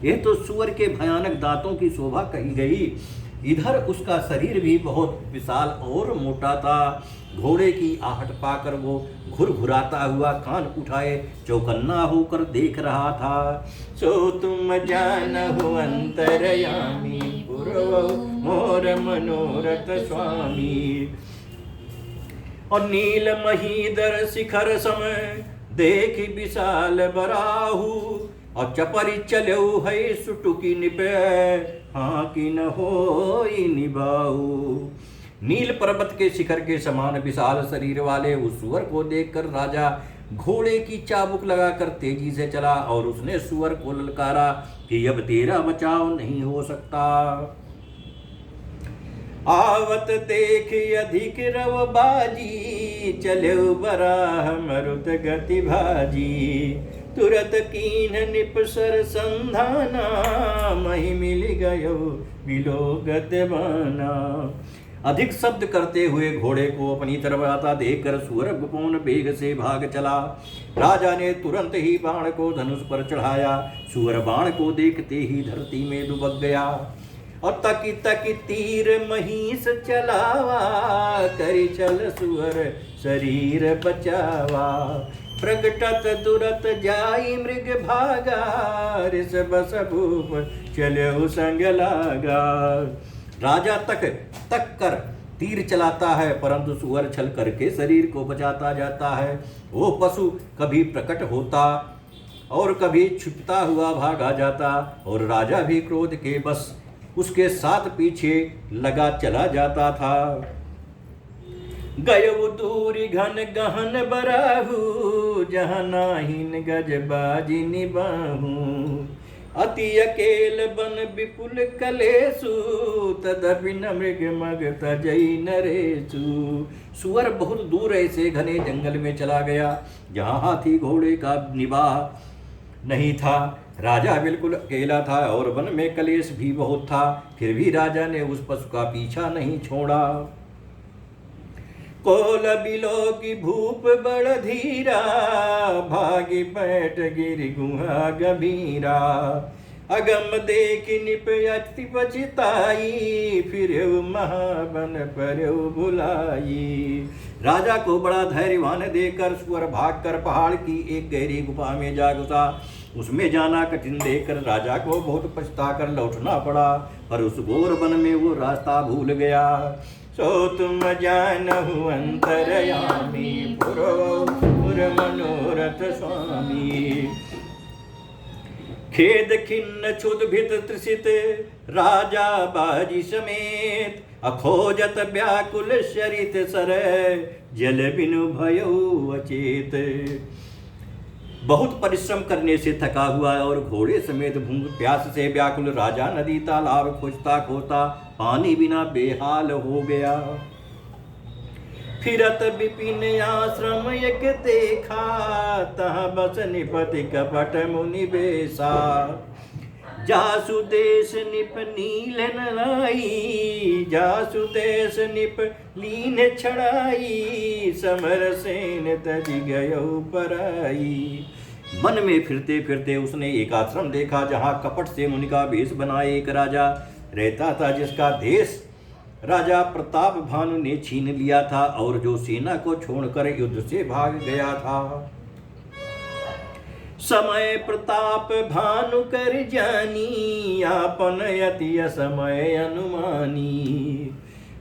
ये तो सुअर के भयानक दांतों की शोभा कही गई। इधर उसका शरीर भी बहुत विशाल और मोटा था। घोड़े की आहट पाकर वो घुरघुराता हुआ कान उठाए चौकन्ना होकर देख रहा था। सो तुम जानहु अंतरयामी, पुरवहु मोर मनोरथ स्वामी। और नील महीधर शिखर समय, देखी विशाल बराहु। और चपरी चलऊ है सुटुकी निपे, हाँ कि न होई निभाऊ। नील पर्वत के शिखर के समान विशाल शरीर वाले उस सुअर को देखकर राजा घोड़े की चाबुक लगाकर तेजी से चला और उसने सुअर को ललकारा कि अब तेरा बचाव नहीं हो सकता। आवत देख अधिक रव बाजी, चले बराह मरुत गति भाजी। तुरत कीन निपसर संधाना, मही मिल गयो विलोगत बाना। अधिक शब्द करते हुए घोड़े को अपनी तरफ आता देखकर सुअर गुपूर्ण वेग से भाग चला। राजा ने तुरंत ही बाण को धनुष पर चढ़ाया। सुअर बाण को देखते ही धरती में दुबक गया। और तकी तकी तीर महिष चलावा, करी चल सुअर शरीर बचावा। प्रगटत दुरत जाई मृग भागा, ऋष बस भूप चले संग लागा। राजा तक कर तीर चलाता है परंतु सुअर छल करके शरीर को बचाता जाता है। वो पशु कभी प्रकट होता और कभी छिपता हुआ भागा जाता और राजा भी क्रोध के बस उसके साथ पीछे लगा चला जाता था। गयो दूरी घन गहन बराहु, जहाँ नाहिन गज बाजी निबाहु। अति अकेल बन विपुल कलेसु, तदपि न मृग मग तजई नरेसु। सुअर बहुत दूर ऐसे घने जंगल में चला गया जहाँ हाथी घोड़े का निवाह नहीं था। राजा बिल्कुल अकेला था और वन में कलेश भी बहुत था। फिर भी राजा ने उस पशु का पीछा नहीं छोड़ा। कोल बिलो की भूप बड़ धीरा, भागी पैठ गिर गुहा गंभीरा। अगम देख निप अति पछताई, फिर महाबन पर बुलाई। राजा को बड़ा धैर्यवान देकर सुअर भागकर पहाड़ की एक गहरी गुफा में जा घुसा। उसमें जाना कठिन देखकर राजा को बहुत पछताकर लौटना पड़ा, पर उस घोर वन में वो रास्ता भूल गया। सो तुम जानहु अंतरयामी, पुर मनोरथ स्वामी। खेद खिन्न क्षुद भित त्रिषित, राजा बाजी समेत। अखोजत व्याकुल शरित सर, जल बिनु भयो अचेत। बहुत परिश्रम करने से थका हुआ और घोड़े समेत भूख प्यास से व्याकुल राजा नदी तालाब खोजता खोजता पानी बिना बेहाल हो गया। फिरत विपिन आश्रम एक देखा, तहाँ बस निपति कपट मुनि बेसा। जासु देश निप नील नलाई, जासु देश निप लीन छड़ाई। समर सेन तज गयो पराई। वन में फिरते फिरते उसने एक आश्रम देखा जहाँ कपट से मुनि का वेश बनाए एक राजा रहता था, जिसका देश राजा प्रताप भानु ने छीन लिया था और जो सेना को छोड़कर युद्ध से भाग गया था। समय प्रताप भानु कर जानी, आपन अति समय अनुमानी।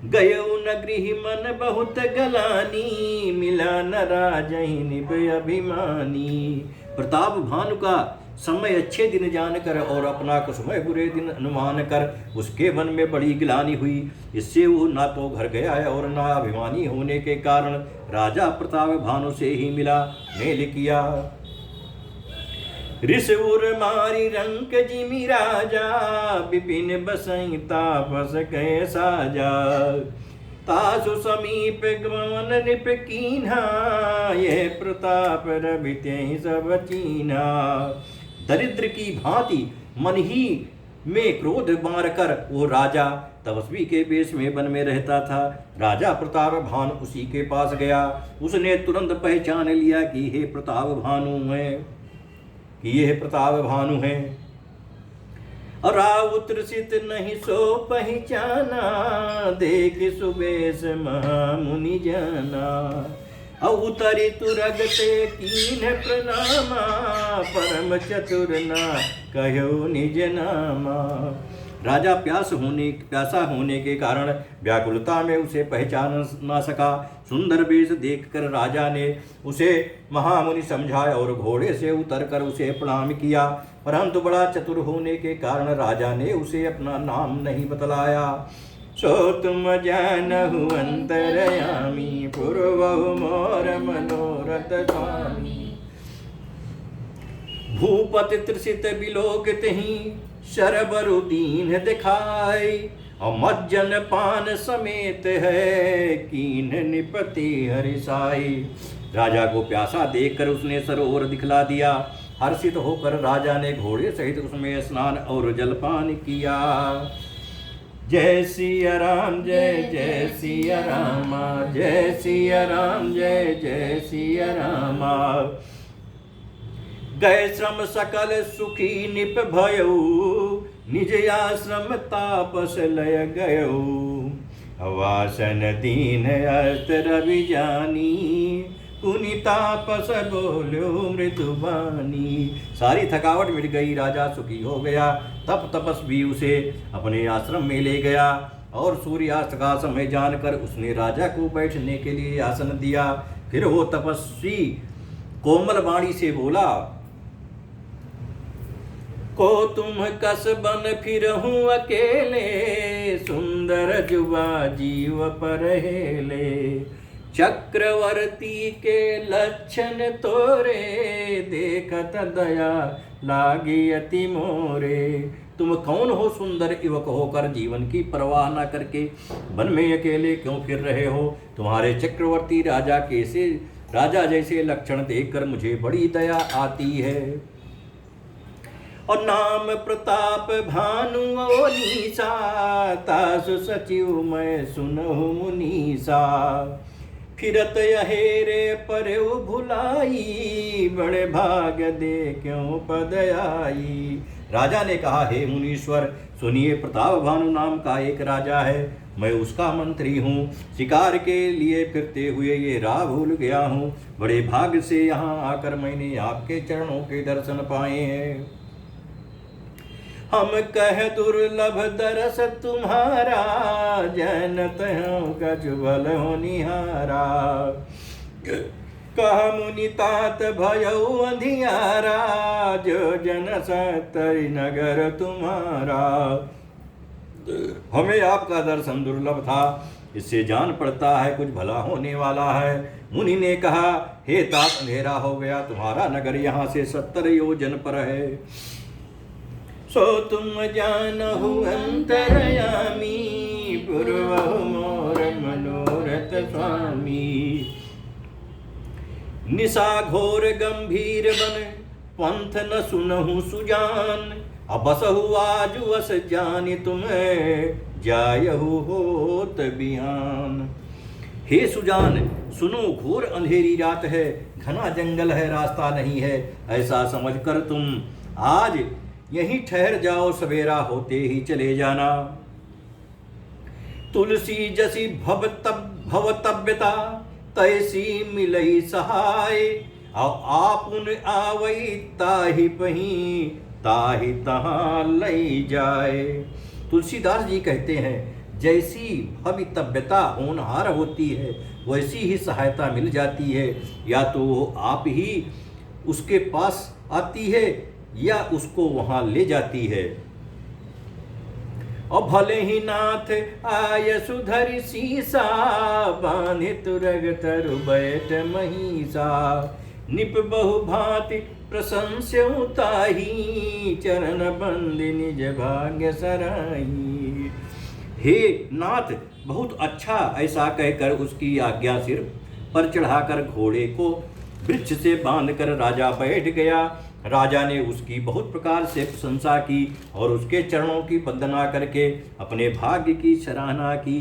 गयो न गृह मन बहुत गलानी, मिला न राजहि निभ अभिमानी। प्रताप भानु का समय अच्छे दिन जानकर और अपना कुसमय बुरे दिन अनुमान कर उसके मन में बड़ी गिलानी हुई। इससे वो ना तो घर गया और ना अभिमानी होने के कारण राजा प्रताप भानु से ही मिला, मेल किया। ऋष उर मारी रंक जिमि राजा, विपिन बसई तापस कह साजा। तासु समीप गमन निप कीन्हा, ये प्रताप रविते सब चीन्हा। दरिद्र की भांति मन ही में क्रोध मार कर वो राजा तपस्वी के वेश में वन में रहता था। राजा प्रताप भानु उसी के पास गया। उसने तुरंत पहचान लिया कि हे प्रताप भानु है, कि यह प्रताप भानु है। राउत ऋषित नहीं सो पहचाना, देख सुबेश महामुनि जाना। अवतरी तुरगते कीन प्रणामा, परम चतुर ना कहो निज नामा। राजा प्यासा होने के कारण व्याकुलता में उसे पहचान ना सका। सुंदर वेश देखकर राजा ने उसे महामुनि समझाया और घोड़े से उतरकर उसे प्रणाम किया, परंतु बड़ा चतुर होने के कारण राजा ने उसे अपना नाम नहीं बतलाया। सो तुम जानहु अंतरयामी, पूर्वहु मोर मनोरथ स्वामी। भूपति त्रिषित बिलोकित ही, शरबरु दीन दिखाई। मज्जन पान समेत है, कीन निपति हरिसाई। राजा को प्यासा देखकर उसने सरोवर दिखला दिया। हर्षित होकर राजा ने घोड़े सहित उसमें स्नान और जलपान किया। जय सिया राम जय जय सिया रामा, जय सिया राम जय जय सिया रामा। गए श्रम सकल सुखी निप भयो, निज आश्रम तापस लय गयो। वासन दीन अर्थ रवि जानी, पुनि तापस बोलो मृदुबानी। सारी थकावट मिट गई, राजा सुखी हो गया। तब तपस्वी उसे अपने आश्रम में ले गया और सूर्यास्त का समय जानकर उसने राजा को बैठने के लिए आसन दिया। फिर वो तपस्वी कोमल वाणी से बोला, को तुम कस बन फिरहूं अकेले, सुंदर जुबा जीव पर हेले। चक्रवर्ती के लक्षण तोरे, देखत दया लागी अति मोरे। तुम कौन हो सुंदर युवक होकर जीवन की परवाह न करके वन में अकेले क्यों फिर रहे हो? तुम्हारे चक्रवर्ती राजा जैसे लक्षण देखकर मुझे बड़ी दया आती है। और नाम प्रताप भानु ओनीसा, तासु सचिव मैं सुनहु मुनीसा। फिरत अहेरे परउ भुलाई, बड़े भाग दे क्यों पद आई। राजा ने कहा, हे मुनीश्वर सुनिए, प्रताप भानु नाम का एक राजा है, मैं उसका मंत्री हूँ। शिकार के लिए फिरते हुए ये राह भूल गया हूँ। बड़े भाग्य से यहाँ आकर मैंने आपके चरणों के दर्शन पाए हैं। हम कह दुर्लभ दरस तुम्हारा, जनत हूँ कछुबल हो निहारा। कह मुनि तात भयउ अंधियारा, जो जन सतरि नगर तुम्हारा। हमें आपका दर्शन दुर्लभ था, इससे जान पड़ता है कुछ भला होने वाला है। मुनि ने कहा, हे तात अंधेरा हो गया, तुम्हारा नगर यहाँ से 70 योजन पर है। सो तुम जानहु अंतरयामी, पूर्वहु मोर मनोरथ स्वामी। निशा घोर गंभीर बन, पंथ न सुनहु सुजान। अबसहु आजु अस जानि तुम्हें, जायहु होत बिहान। हे सुजान सुनो, घोर अंधेरी रात है, घना जंगल है, रास्ता नहीं है। ऐसा समझकर तुम आज यहीं ठहर जाओ, सवेरा होते ही चले जाना। तुलसी जसी भवतव्यता, तैसी मिलई सहाय। आपुन आवई ताहि पही, ताहि तहाँ लई जाए। तुलसीदास जी कहते हैं, जैसी भवितव्यता होनहार होती है वैसी ही सहायता मिल जाती है। या तो वो आप ही उसके पास आती है या उसको वहाँ ले जाती है। और भले ही नाथ आय सुधरि सीसा, बांधे तुरग तरु बैठ महिषा। निप बहु भांति प्रशंस्य ताही, चरण बंदि निज भाग्य सराही। हे नाथ, बहुत अच्छा, ऐसा कहकर उसकी आज्ञा सिर पर चढ़ाकर घोड़े को वृक्ष से बांधकर राजा बैठ गया। राजा ने उसकी बहुत प्रकार से प्रशंसा की और उसके चरणों की वंदना करके अपने भाग्य की सराहना की।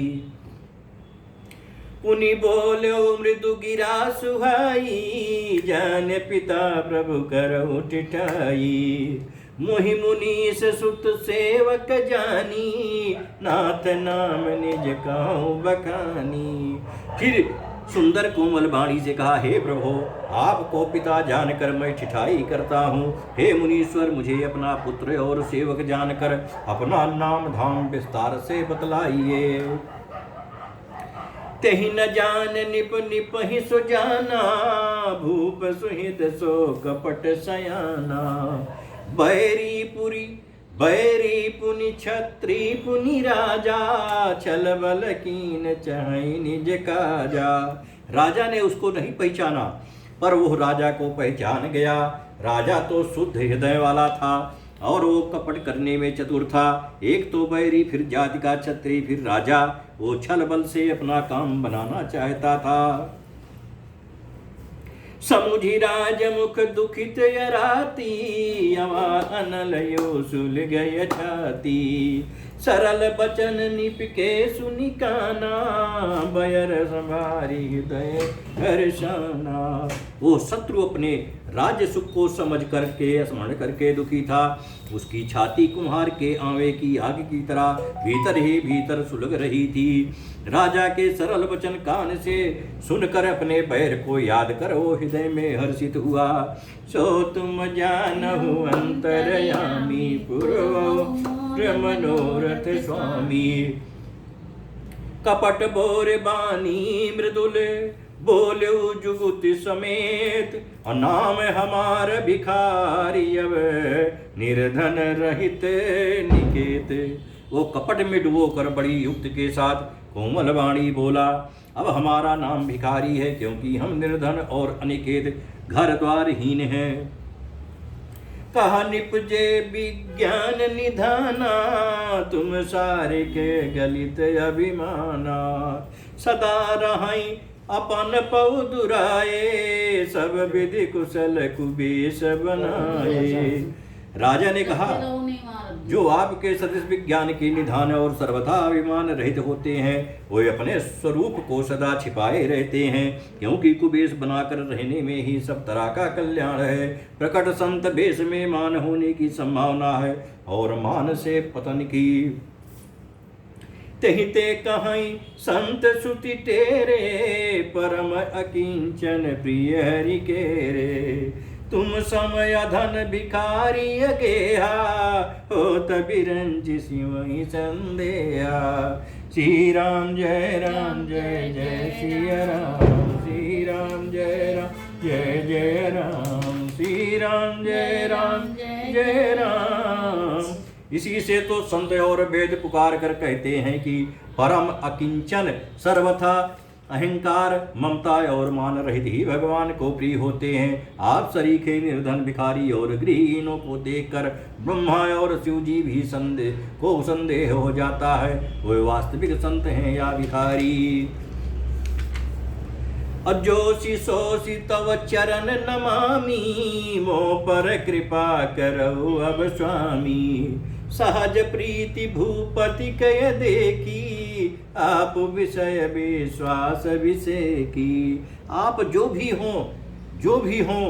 पुनि बोलो मृदु गिरा सुहाई, जान पिता प्रभु करहु टिठाई। मोहि मुनीश सुत सेवक जानी, नाथ नाम निज कहूँ बखानी। फिर सुंदर कोमल वाणी से कहा, हे प्रभु, आपको पिता जानकर मैं ठिठाई करता हूँ। हे मुनीश्वर, मुझे अपना पुत्र और सेवक जानकर अपना नाम धाम विस्तार से बतलाइए। तेहि न जान निप निप ही सो जाना, भूप सुहित सो कपट सयाना। बैरी पुनि छत्री पुनि राजा, छल बल कीन चाहि निज काजा। राजा ने उसको नहीं पहचाना, पर वो राजा को पहचान गया। राजा तो शुद्ध हृदय वाला था और वो कपट करने में चतुर था। एक तो बैरी, फिर जाति का छत्री, फिर राजा। वो छल बल से अपना काम बनाना चाहता था। समुझी राजमुख दुखित यराती, अवा अनलयो सुल गय छाती। सरल बचन निपके सुनि काना, बयर संभारी हृदय हर्षाना। वो शत्रु अपने राज्य सुख को समझ करके स्मरण करके दुखी था। उसकी छाती कुम्हार के आंवे की आग की तरह भीतर ही भीतर सुलग रही थी। राजा के सरल वचन कान से सुनकर अपने बैर को याद कर वो हृदय में हर्षित हुआ। सो तुम जानहु अंतरयामी, पूर्व मनोरथ स्वामी। कपट बोर बानी मृदुल, बोलो जुगुति समेत। नाम हमार भिखारी, अब निर्धन रहित निकेत। वो कपट में डुबो कर बड़ी युक्त के साथ कोमल वाणी बोला, अब हमारा नाम भिखारी है, क्योंकि हम निर्धन और अनिकेत घर द्वारहीन हैं। कहा निपजे विज्ञान निधाना, तुम सारे के गलित अभिमाना। सदा रहाई अपन पौ दुराए, सब विधि कुशल कुबेश बनाए। राजा ने कहा, जो आपके सदृश विज्ञान के निधान और सर्वथा अभिमान रहित होते हैं, वे अपने स्वरूप को सदा छिपाए रहते हैं, क्योंकि कुबेश बनाकर रहने में ही सब तरह का कल्याण है। प्रकट संत वेश में मान होने की संभावना है और मान से पतन की। तेहि ते कहीं संत सुति तेरे, परम अकिंचन प्रिय हरि केरे। तुम समय धन भिखारी अगेहा, होत बिरंज सिवहि संदेहा। श्री राम जय जय सिया राम। श्री राम जय जय राम। श्री राम जय जय राम। इसी से तो संत और वेद पुकार कर कहते हैं कि परम अकिंचन, सर्वथा अहंकार, ममता और मान रहित ही भगवान को प्रिय होते हैं। आप सरीखे निर्धन भिखारी और गृहहीनों को देखकर ब्रह्मा और शिव जी भी संदेह हो जाता है, वे वास्तविक संत हैं या भिखारी। अजोषि सोषि तव चरण नमामि, मोह पर कृपा करो अब स्वामी। सहज प्रीति भूपति कय देखी, आप विषय विश्वास विषय की। आप जो भी हो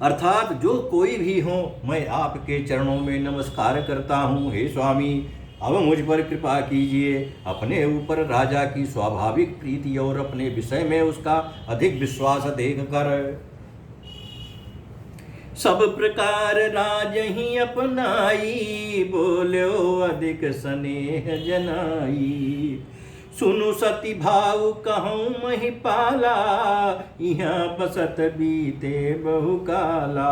अर्थात जो कोई भी हो, मैं आपके चरणों में नमस्कार करता हूँ। हे स्वामी, अब मुझ पर कृपा कीजिए। अपने ऊपर राजा की स्वाभाविक प्रीति और अपने विषय में उसका अधिक विश्वास देखकर सब प्रकार राज ही अपनाई, बोल्यो अधिक स्नेह जनाई। सुनु सती भाव कहूँ महिपाला, यहाँ बसत बीते बहु काला।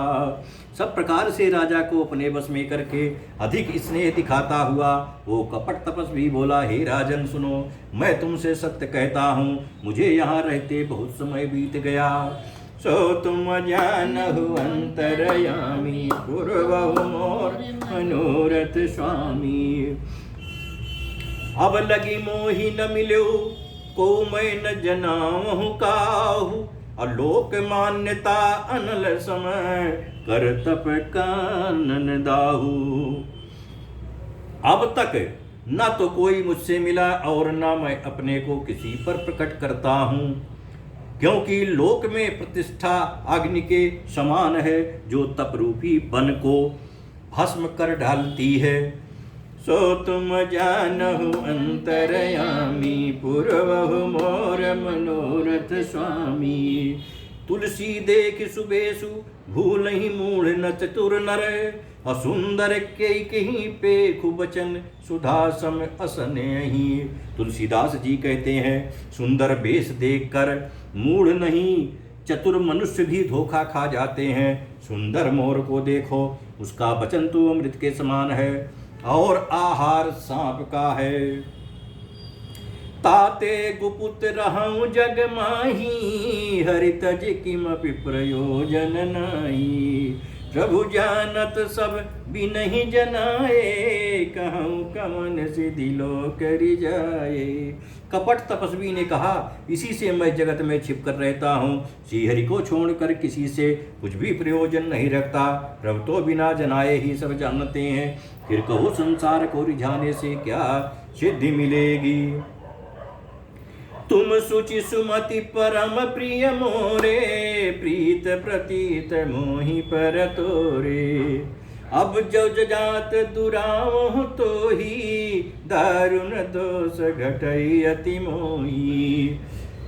सब प्रकार से राजा को अपने बस में करके अधिक स्नेह दिखाता हुआ वो कपट तपस्वी बोला, हे राजन सुनो, मैं तुमसे सत्य कहता हूँ, मुझे यहाँ रहते बहुत समय बीत गया। सो तुम जानहु अंतरयामी, पूर्वहु मोर मनोरथ स्वामी। अब लगी मोहि न मिलो, को मैं न जनावहु काहू। अलोक मान्यता अनल समय, कर तप कानन दाहू। अब तक न तो कोई मुझसे मिला और न मैं अपने को किसी पर प्रकट करता हूँ, क्योंकि लोक में प्रतिष्ठा अग्नि के समान है, जो तप रूपी बन को भस्म कर डालती है। सो तुम जानहु अंतरयामी, पूर्वहु मोर मनोरथ स्वामी। तुलसी देख सुबेसु, भूल ही मूढ़ न चतुर नर। असुंदर के कहीं पे खुबचन, सुधा सम असनेही। तुलसीदास जी कहते हैं, सुंदर वेश देखकर मूढ़ नहीं चतुर मनुष्य भी धोखा खा जाते हैं। सुंदर मोर को देखो, उसका वचन तो अमृत के समान है और आहार सांप का है। ताते गुपुत रहूं जग माही, हरि तज किमपि प्रयोजन नाही। प्रभु जानत सब बिनहि जनाए, कहूँ कमन सिद्धि लोक रिजाए। कपट तपस्वी ने कहा, इसी से मैं जगत में छिप कर रहता हूँ, श्रीहरि को छोड़कर किसी से कुछ भी प्रयोजन नहीं रखता। प्रभु तो बिना जनाए ही सब जानते हैं, फिर कहो संसार को रिझाने से क्या सिद्धि मिलेगी। तुम सुचि सुमति परम प्रिय मोरे, प्रीत प्रतीत मोहि पर तोरे। अब जो जात दुराव तो ही, दारुण दोष घटई अति मोही।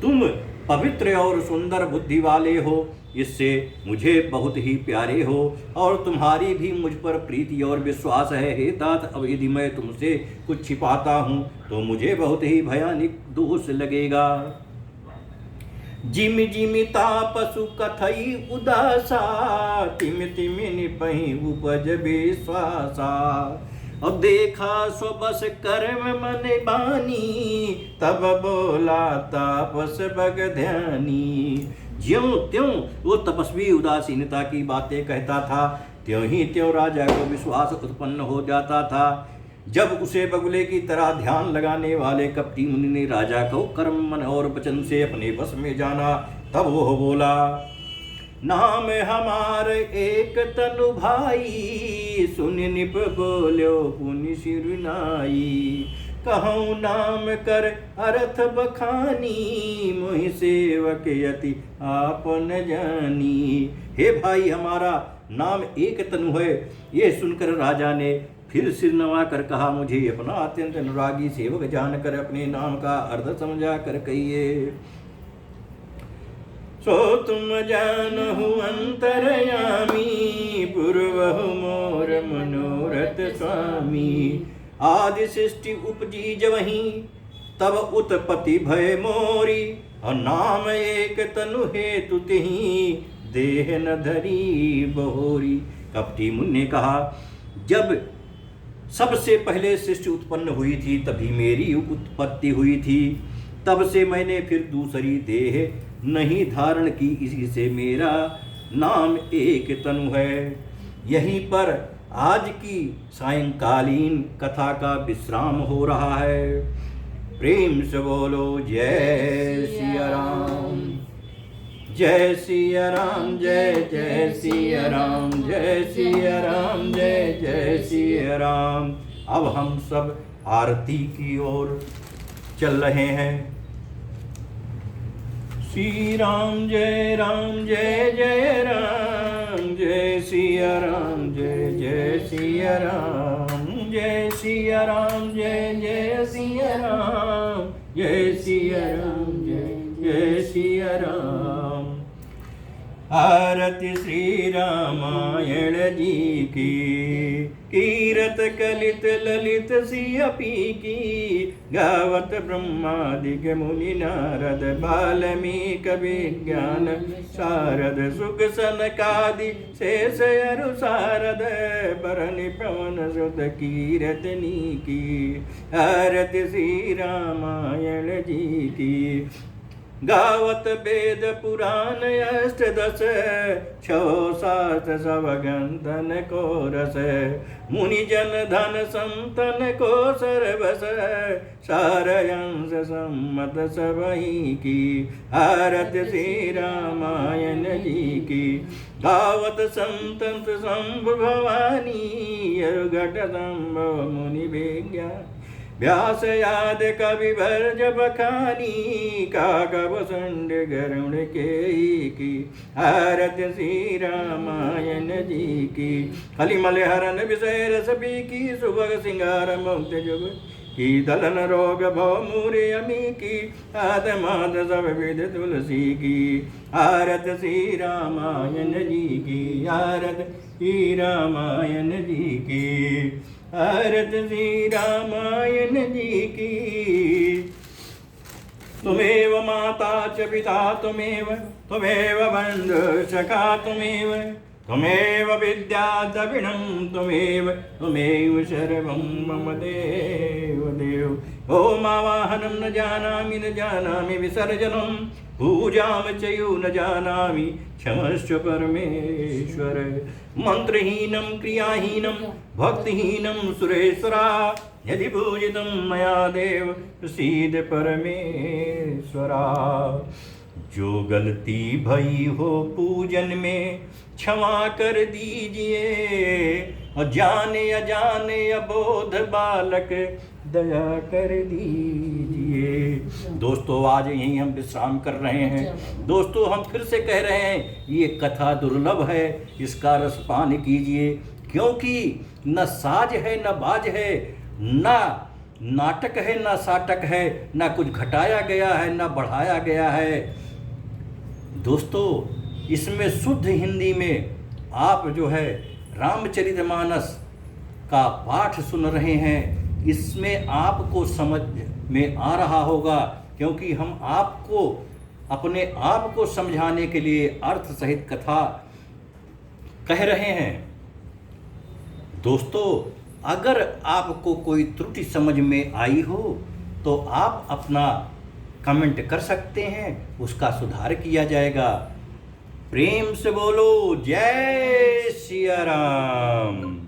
तुम पवित्र और सुंदर बुद्धि वाले हो, इससे मुझे बहुत ही प्यारे हो, और तुम्हारी भी मुझ पर प्रीति और विश्वास है। हे तात, अब यदि मैं तुमसे कुछ छिपाता हूँ तो मुझे बहुत ही भयानक दोष लगेगा। जिमि जिमि तापसु कथई उदासा, तिमि तिमि निपहि उपज विश्वासा। अब देखा स्वबस कर्म मन बानी, तब बोला तापस बग ध्यानी। ज्यों त्यों वो तपस्वी उदासीनता की बातें कहता था, त्यों ही त्यों राजा को विश्वास उत्पन्न हो जाता था। जब उसे बगुले की तरह ध्यान लगाने वाले कपटी मुनि ने राजा को कर्म मन और वचन से अपने बस में जाना, तब वह बोला, नाम हमार एक तनु भाई, सुन निप बोल्यो पुनि सिरुनाई। कहूँ नाम कर अर्थ बखानी, मोहि सेवक यति आपन जानी। हे भाई, हमारा नाम एक तनु है। ये सुनकर राजा ने फिर सिर नवा कर कहा, मुझे अपना अत्यंत अनुरागी सेवक जानकर अपने नाम का अर्थ समझा कर कहिए। सो तुम जानहु अंतरयामी, पूर्वहु मोर मनोरथ स्वामी। आदि सृष्टि उपजी जवहीं, तब उत्पत्ति भय मोरी। और नाम एक तनु हेतु तिहि, देह न धरी बहोरी। कपटी मुनि ने कहा, जब सबसे पहले सृष्टि उत्पन्न हुई थी तभी मेरी उत्पत्ति हुई थी, तब से मैंने फिर दूसरी देह नहीं धारण की, इसी से मेरा नाम एक तनु है। यहीं पर आज की सायंकालीन कथा का विश्राम हो रहा है। प्रेम से बोलो जय सिया राम, जय सिया राम, जय जय सिया राम, जय सिया राम, जय जय सिया राम। अब हम सब आरती की ओर चल रहे हैं। श्री राम जय जय राम, जय सिया राम, जय जय सिया राम, जय सिया राम, जय जय सिया राम, जय सिया राम, जय जय सिया राम। आरती श्री रामायण जी की। कीरत कलित ललित सियपी की, गावत ब्रह्मादिक मुनि नारद, वाल्मीक विज्ञान शारद, सुख सनकादि शेष अरु सारद, बरनि पवन सुत कीरतनी की। आरती श्री रामायण जी की। गावत वेद पुराण अष्टदश, छो सात सब गंधन को रस, मुनि जन धन संतन को सरबस, सारयंस सम्मत सबही की। आरती श्री रामायण जी की। गावत संतंत शंभु भवानी, अरुघट संभव मुनि विज्ञान, व्यास याद कवि भरज बखानी, काकव संड गरुण के की। आरती श्री रामायण जी की। कलिमल हरन विषय रस की, सुभग सिंगार मुक्त जुग की, दलन रोग भव मूर्य अमी की, आत्माद सब विद तुलसी की। आरती श्री रामायण जी की। आरती श्री रामायण जी की। आरती श्री रामायण जी की। तुमेव माता च पिता तुमेव, तुमेव बंधु सखा तुमेव, तुमेव विद्या द्रविणं तुमेव, तुमेव सर्वं मम देव देव। ओमावाहनं न जानामि विसर्जनं, पूजां च यो न जानामि, क्षमस्व परमेश्वर। मंत्रहीनं क्रियाहीनं भक्तिहीनं सुरेश्वरा, यदि पूजितं मया देव प्रसीद परमेश्वरा। जो गलती भई हो पूजन में क्षमा कर दीजिए, और जाने अजाने अबोध बालक दया कर दीजिए। दोस्तों आज यहीं हम विश्राम कर रहे हैं। दोस्तों हम फिर से कह रहे हैं, ये कथा दुर्लभ है, इसका रसपान कीजिए, क्योंकि न साज है न बाज है, न नाटक है न साटक है, न कुछ घटाया गया है न बढ़ाया गया है। दोस्तों इसमें शुद्ध हिंदी में आप जो है रामचरितमानस का पाठ सुन रहे हैं, इसमें आपको समझ में आ रहा होगा, क्योंकि हम आपको अपने आप को समझाने के लिए अर्थ सहित कथा कह रहे हैं। दोस्तों अगर आपको कोई त्रुटि समझ में आई हो तो आप अपना कमेंट कर सकते हैं, उसका सुधार किया जाएगा। प्रेम से बोलो जय सिया राम।